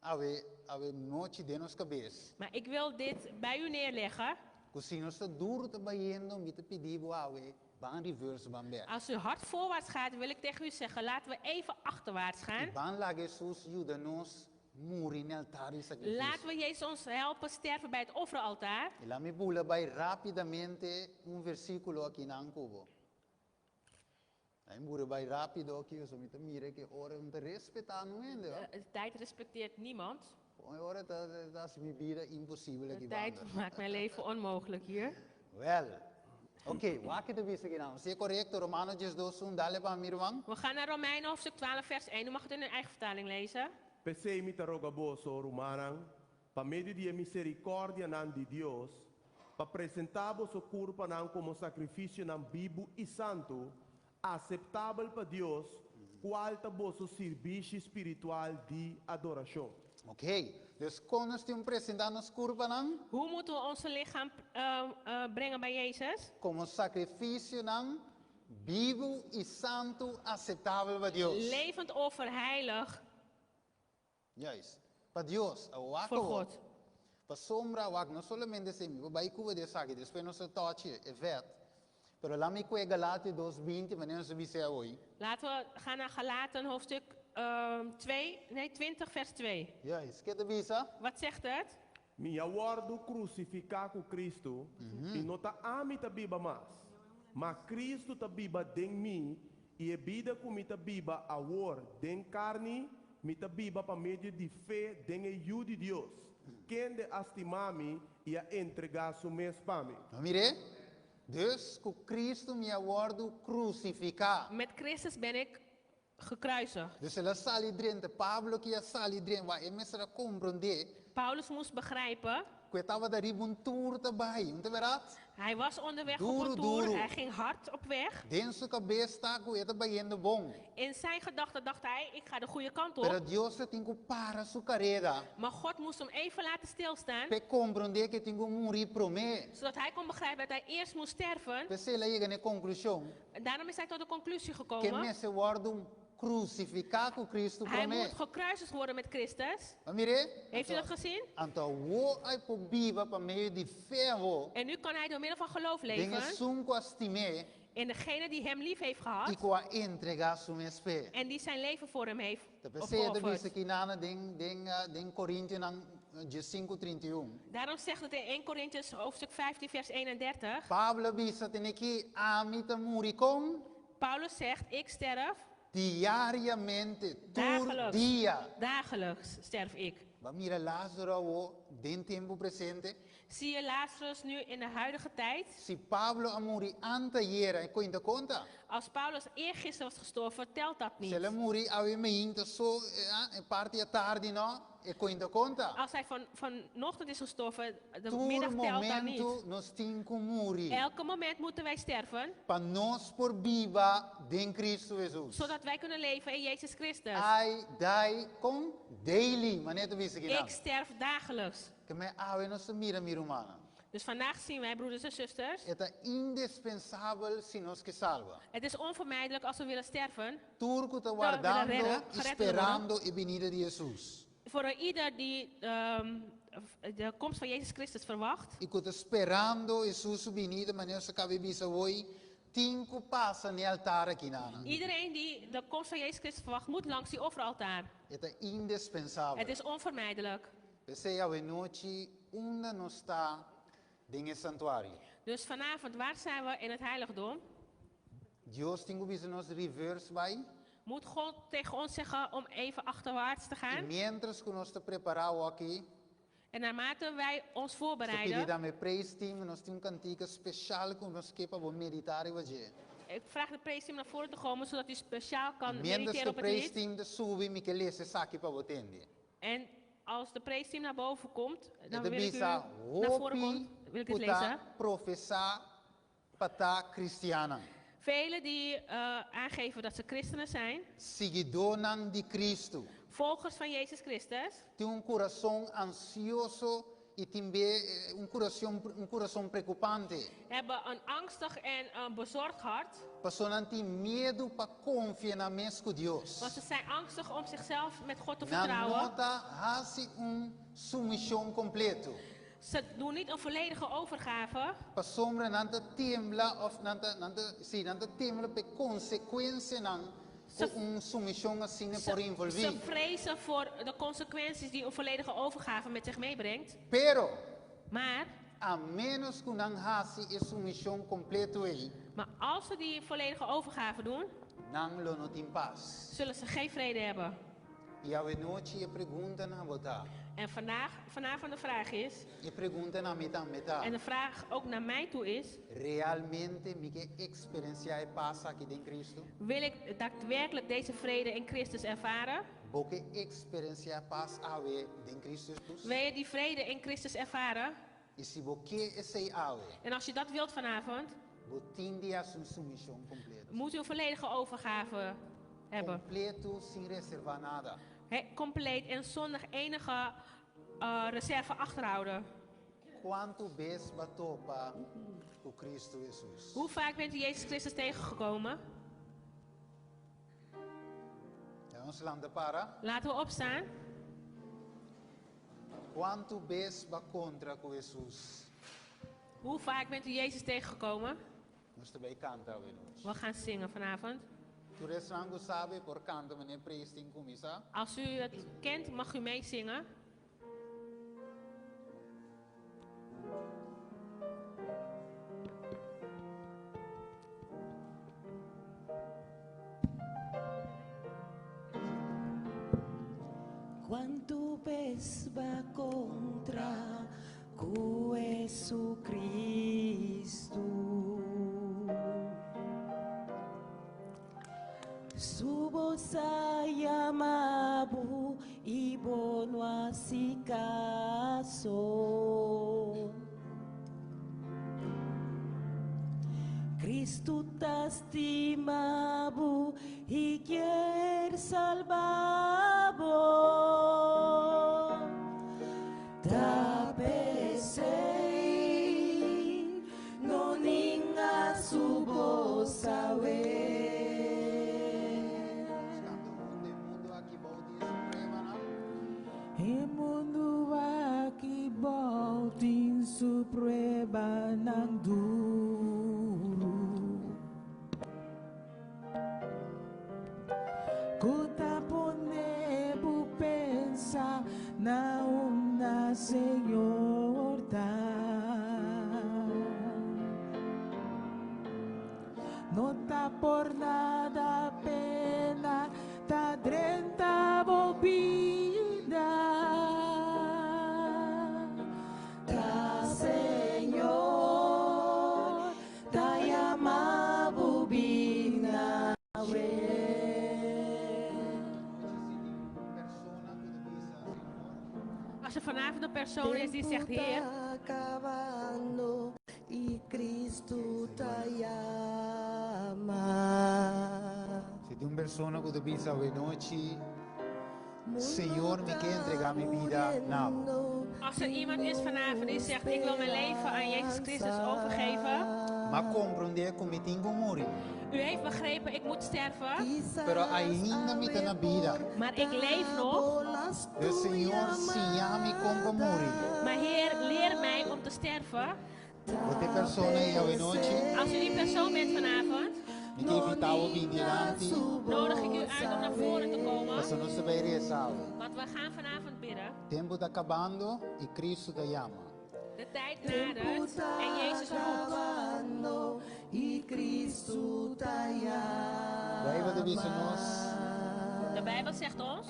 ave noite de nos cabeça. Maar ik wil dit bij u neerleggen. O Senhor está duro trabalhando, me te pedir awe, van reverse van back. Als u hard voorwaarts gaat, wil ik tegen u zeggen, laten we even achterwaarts gaan. Van lá Jesus ajuda nos morir no altar de sacrifício. Laten we Jezus ons helpen sterven bij het offeraltaar. E lá me pula vai rapidamente versículo aqui na Ancubo. Aí mura vai rápido aqui, eu só me mira que ora não te respeitar não é, né? De tijd respecteert niemand. Ora dat is mijn vida impossível De aqui. tijd maakt mijn leven onmogelijk hier. Well, oké, waar kan je wisten gedaan? Is correct? Romanos 12, dale para mi irmão. We gaan naar Romeinen hoofdstuk 12 vers 1. U mag het in uw eigen vertaling lezen. Pensei me rogaboso rumanang, pa medio de misericórdia nan de Dios, pa apresentamos o corpo nan como sacrifício nan vivo e santo, aceitável para Deus, qual taboso serviço espiritual de adoração. Oké, dus kon ons die apresentar nos curva não? Hoe moeten we onze lichaam brengen bij Jezus? Como sacrifício não? Vivo e santo, aceitável para Deus. Levend offer, heilig Juist. Para Deus, a voor wako. God. Para sombra, wak, não somente se me vai cuba de saque, depois não se toche, é vet. Pero lá me cué Galate 2:20, wanneer se visse hoje. Laten we gaan naar Galaten hoofdstuk 20 vers 2. Juist, que te visa? Wat zegt het? Minha wardo crucificar com Cristo, e não tá ami ta biba mas. Mas Cristo ta biba den mi, e a vida com mi ta biba a war den carne, mi ta biba pa meio de fé den e yu de Deus. Quem de estimar-me e a entregar su mes para mim. Nou, mire, dus com Cristo me aguardo crucificar. Met Christus ben ik gekruisigd. Dus ela sali drente, Pablo que ia sali drente, vai, mesra compreender, Paulus moest begrijpen estava da ribun tour tabai, não te verás? Hij was onderweg Duro, op een tour. duro. Hij ging hard op weg. Dentro cabeça tá com eta baiendo bom. In zijn gedachten dacht hij, ik ga de goede kant Pero op. Deus tem que parar sua carreira. Maar God moest hem even laten stilstaan. Pe compreender que tem que morrer promê. Zodat hij kon begrijpen dat hij eerst moest sterven. Pe se lá chega na conclusão En daarom is hij tot de conclusie que gekomen. nesse word crucificar com Cristo Hij promê. moet gekruisigd worden met Christus. Amire? Heeft u dat gezien? Então, o ai po viva para meio de ferro. En nu kan hij door middel van geloof Dinge leven. sunco astimé In degene die hem lief heeft e gehad. com a entregar sua espé. En die zijn leven voor hem heeft Te pensei de opgeofferd. vista que nana den Coríntios nang 5:31. Daarom zegt het in 1 Korintiërs hoofdstuk 15 vers 31. Pablo visa tem que amita moricom Paulus zegt, ik sterf, diariamente, Dagelijks. dia. dagelijks sterf ik. Vamos mira Lázaro o den tempo presente. Zie je Lazarus nu in de huidige tijd? Se Pablo a morrer anteayer, e conta conta. Als Paulus eergisteren was gestorven, telt dat Se ele niet. morrer ave meinta so parte a tarde no, e conta conta. Als hij vanochtend is gestorven, de Todo middag telt dat momento niet. nós temos que morrer. Elke moment moeten wij sterven, Para nós por viva em Cristo Jesus. zodat wij kunnen leven in Jezus Christus. Ai, dai, com daily, maneto visa que Ik sterf dagelijks. Que me ave nos mira humana. Dus vandaag zien wij, broeders en zusters, É indispensável se nós que salva. het is onvermijdelijk als we willen sterven. Turco está willen guardando, gered esperando a venida de Jesus. Voor ieder die de komst van Jezus Christus verwacht. E que está esperando Jesus venida, maneira que cabe bisa hoje, cinco passa no altar aqui nana. Iedereen die de komst van Jezus Christus verwacht, moet langs die offeraltaar. É indispensável. Het is onvermijdelijk. Pensei a noite, onde nós está em santuário. Dus vanavond, waar zijn we in het heiligdom? Deus tem que vir nos reverse vai. Moet God tegen ons zeggen om even achterwaarts te E gaan? mientras que nós está preparado aqui, En naarmate wij ons eu pedi voorbereiden, da meu praise team, nós temos cantiga especial que nós quer para meditar hoje. ik vraag de praise-team naar voren te komen, zodat u speciaal kan Mientras mediteren que op het praise lied. team de sube, me que lesse saque para botende. En als de praise-team naar boven komt, E dan de wil ik u bisa naar voren hopi komt, wil ik het lezen. puta professar pata cristiana. Velen die aangeven dat ze christenen zijn, Seguidoran de Cristo. volgers van Jezus Christus, Tem coração ansioso e também um coração preocupante. hebben een angstig en een bezorgd hart. Pessoas têm medo para confiar na mesma Deus. Want ze zijn angstig om zichzelf met God te Na vertrouwen. nota, hace submissão completo. Ze doen niet een volledige overgave. Pessoas não tembla of não tembla pe consequência não com submissão assim por Ze envolver. vrezen voor de consequenties die een volledige overgave met zich meebrengt. Pero Maar a menos que não hace a submissão completo aí, als ze die volledige overgave doen, não lo não tem paz. zullen ze geen vrede hebben. E a noite a pergunta na botar. En vanavond de vraag is, E pergunta na en meta. de vraag ook naar mij toe is, Realmente me que experienciar paz aqui em Cristo? wil ik daadwerkelijk deze vrede in Christus ervaren? Porque experienciar paz ave em Cristo Jesus? Wil je die vrede in Christus ervaren? E se você esse ave, En als je dat wilt vanavond, botinde a sua submissão completa. moet u een volledige overgave hebben. Completo, sem reservar nada. Compleet en zonder enige reserve achterhouden. Quanto vez batopa o Cristo Jesus? Hoe vaak bent u Jezus Christus tegengekomen? Vamos landa para. Laten we opstaan. Quanto vez ba contra com Jesus? Hoe vaak bent u Jezus tegengekomen? Nós também canta hoje. We gaan zingen vanavond. Tu restrango sabe por canto meneer preesting comisa. Als u het kent, mag u meezingen. Quanto pes va contra cu Jesus Cristo. Subo sa yamabu ibo no asikaso. Cristo te estimado y quiere salvado. Tapesei, no ninga su voz a ver. E mundo aqui volta em suprema nang duro. Kuta ponebo pensa na una Senhor da. No tá por nada pena, tá drenta bobina. Tá Senhor, tá yama bobina. Als er vanavond een persoon is die zegt, Heer, Acabando e Cristo te ama. Se tem uma pessoa que diz hoje noite, Senhor, me quer entregar minha vida, não. als er iemand is vanavond die zegt, ik wil mijn leven aan Jezus Christus overgeven. Mas compreender que me tenho que morrer. U heeft begrepen, ik moet sterven, Pero ainda me tem na vida. maar ik leef nog. O Senhor se llama como morrer. Maar Heer, leer mij om te sterven. Outra pessoa aí hoje noite, Als u die persoon bent vanavond, me quer evitar o bem diante. nodig ik u uit om naar voren te komen. Mas não se vai rezar. Want we gaan vanavond bidden. Tempo está acabando e Cristo te chama. De tijd nadert en Jezus roept. Acabando e Cristo te ama. Daí vai dizer nós, De Bijbel zegt ons,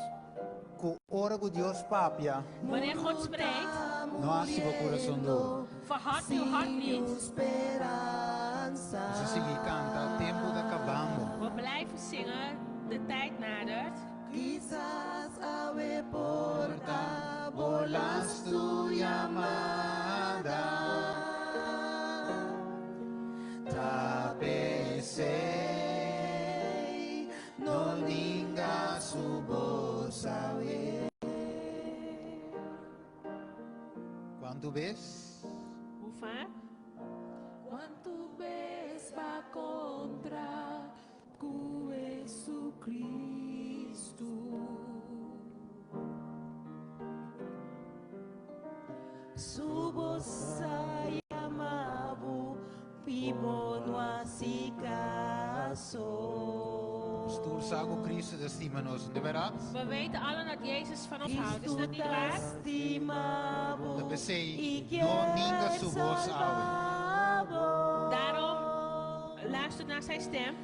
que hora que Deus papia, wanneer God spreekt, não há se coração duro. verhard uw hart niet. Esperança. Se seguir canta, tempo está acabando. We blijven zingen, de tijd nadert. Quizás ave porta Bolas tu llamada, tapecei, no ninga su voz a ver. Quanto vez? Hoe vaak? quanto vez va contra cu Jesus Cristo. Su voz llamado pimo no así caso. Stoer sago Cristo estima nos, de verdade? We weten allen dat Jezus van ons houdt. Is dat niet waar? Tapecei, no ninga su voz a Daarom luister naar zijn stem.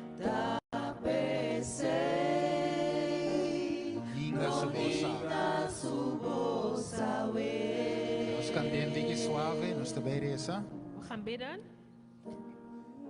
ver. Ninga su voz a ver. Nos cantemos que suave, nos te reza. We gaan bidden.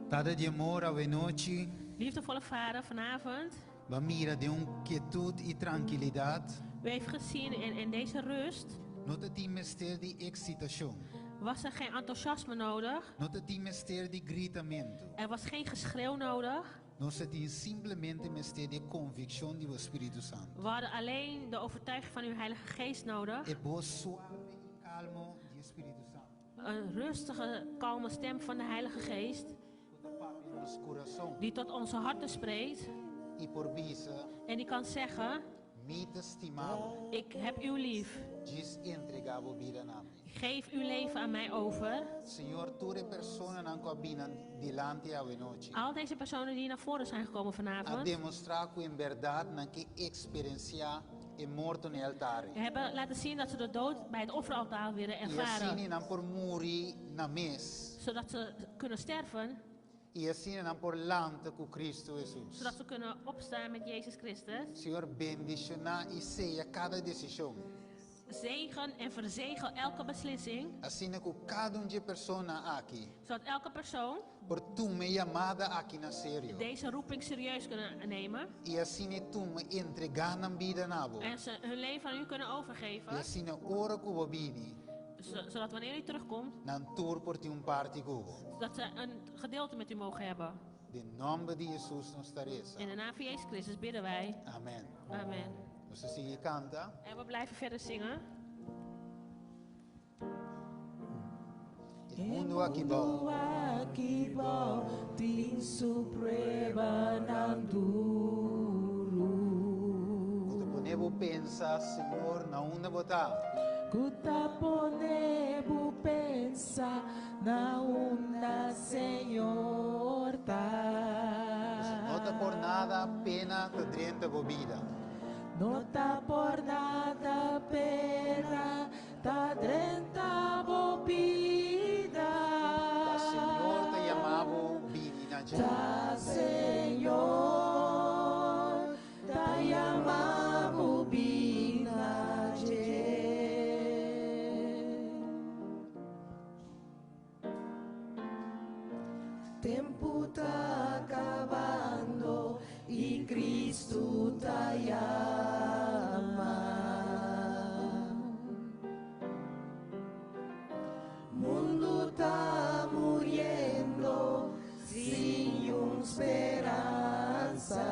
Tada de amor a noite, Liefdevolle Vader, vanavond. va mira de quietud e tranquilidade. U heeft gezien in deze rust Não te tem mistério de excitação. was er geen enthousiasme nodig. Não te tem mistério de gritamento. Er was geen geschreeuw nodig. Não se tem simplesmente mistério de convicção do Espírito Santo. We hadden alleen de overtuiging van uw Heilige Geest nodig. É voz suave e calmo do Espírito Santo. Een rustige, kalme stem van de Heilige Geest. Nos coração Die tot onze harten spreekt. e por visa, En die kan zeggen, me te estimado, ik heb u lief. diz entregava vida na me. Geef uw leven aan mij over. Senhor, toda pessoa não cabina delante a noite. Al deze personen die naar voren zijn gekomen A vanavond, demonstrar que em verdade não que experienciar é morto no altar. hebben laten zien dat ze de dood bij het offeraltaar willen E assim ervaren. não por morrer na mesa. Zodat ze kunnen sterven, E assim não por lante com Cristo Jesus. zodat ze kunnen opstaan met Jezus Christus. Senhor, bendicionar e seja cada decisão. Zegen en verzegel elke beslissing, Assim que cada de persona aqui, zodat elke persoon por tu me chamada aqui na sério. deze roeping serieus kunnen nemen. E assim tu me entregar na vida nabo. En ze hun leven aan u kunnen E overgeven, assim hora que eu vini, zodat wanneer u terugkomt, não tour por ti parte cubo. dat ze een gedeelte met u mogen hebben. De nombre de Jesús nos reza. In de naam van Jezus Christus bidden wij. Amen. Amen. Dus als je canta, En we blijven verder zingen. el mundo aquí va. Akibaw, ting suprueba ng duro. Kuta ponebo pensa, Señor, na una bota. Kutaponebo pensa na una Senhor Nota por nada pena que drenta bebida. Nota por nada pena ta drenta bobida. La Señor te llamaba Bibina Ta Senhor ta llamabo binaje. Tempo tá acabando e Cristo tá llama. Mundo tá muriendo sin esperanza.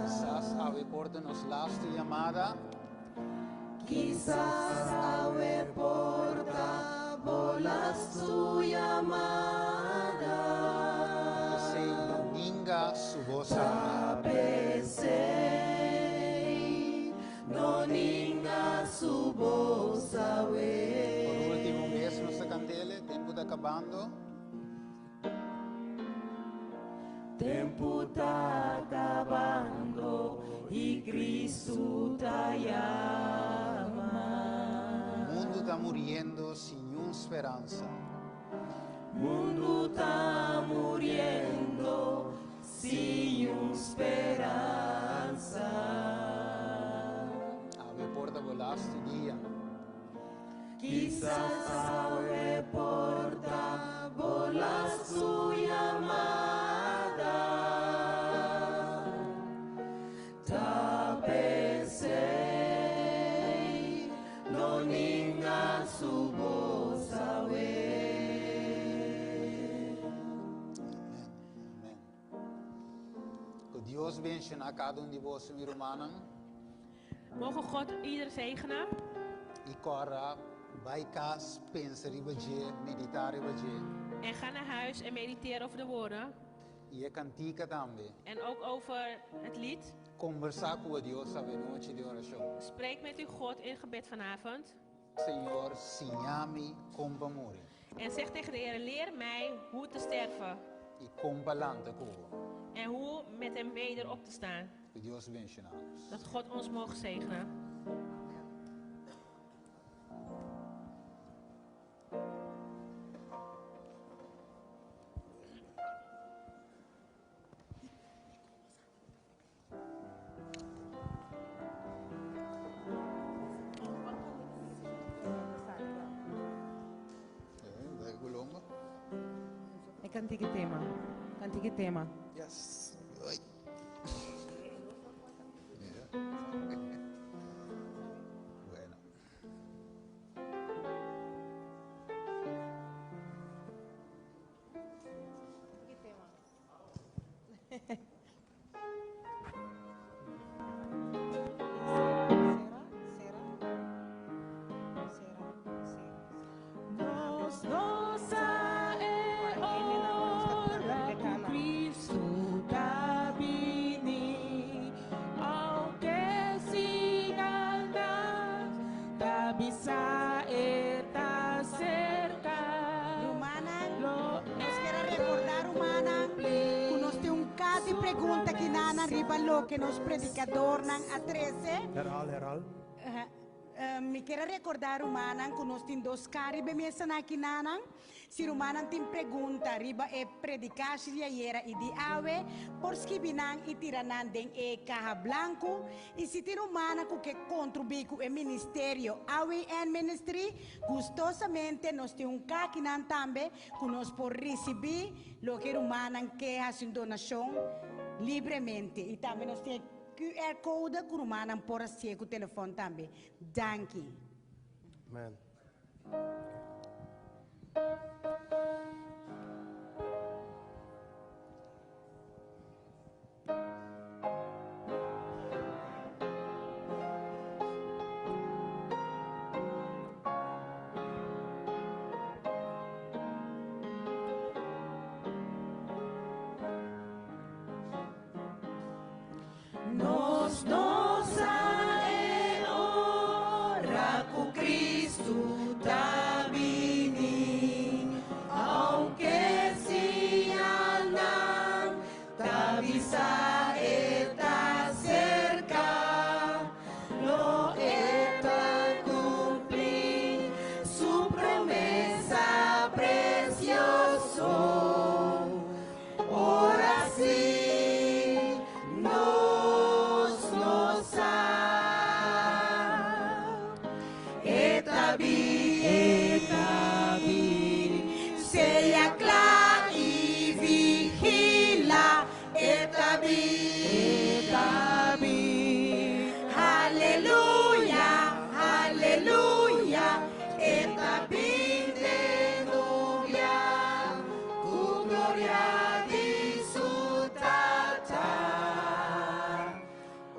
Quizás ave porta nos laste llamada. Quizás ave porta bolas tu llamada. Se ninga su voz. Tapesei, no ninga su voz Por awe. último vez nuestra cantele, tiempo de acabando. Tempo tá acabando e Cristo tá llama. El mundo está muriendo sin esperanza. Mundo tá muriendo sin esperanza. Ave porta volaste día. Quizás ave porta bolas su llamada. Tapesei, no ninga su voz awe. Amén. Que Dios bendiga a cada uno de vos, mi hermano. Mogen God ieder zegenen. Y corra, vai cas, pensa ribaje, meditar ribaje. En ga naar huis en mediteer over de woorden. Y e cantica también. En ook over het lied. Conversar con Dios a noche de oración. Spreek met uw God in gebed vanavond. Señor, signami compa muri. En zeg tegen de Heer, leer mij hoe te sterven. Y compa lante cubo. En hoe met hem weder op te staan. Que Dios bendiga a nos. Dat God ons mogen zegenen. Dai Colombo. E canti che tema? Canti che tema? Yes. Oi. Mira. Bueno. Nossa é hora que Cristo tá vindo, aunque siga tá bisa tá cerca. Romana, nós queremos recordar, Romana, que nós temos um caso de pergunta que Nana Ribalo, que nos predicador nan a 13. Herhaal. Me quero recordar, Romana, que nós temos dois caras bem aqui, Nana. Se Romana tem pergunta, riba é predicar se era e de ave, por esquibinan e tiranan den e carra blanco, e se tem Romana que contribui com o ministério ave and ministry, gostosamente nós temos caquinan também, que nós por receber lo que Romana quer fazer donação livremente, e também nós temos QR code que Romana por assim com o telefone também. Danke. Amen. Nos e ora com Cristo tabini, aunque se andan, tabisa está cerca, lo está cumplir su promesa precioso. Ora sí. Seja clara e vigila, aleluia, aleluia, de novia, com glória de sua tata.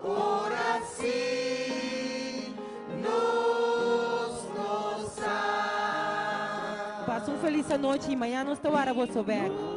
Ora sim, Passa uma feliz noite e amanhã nós estaremos a ver.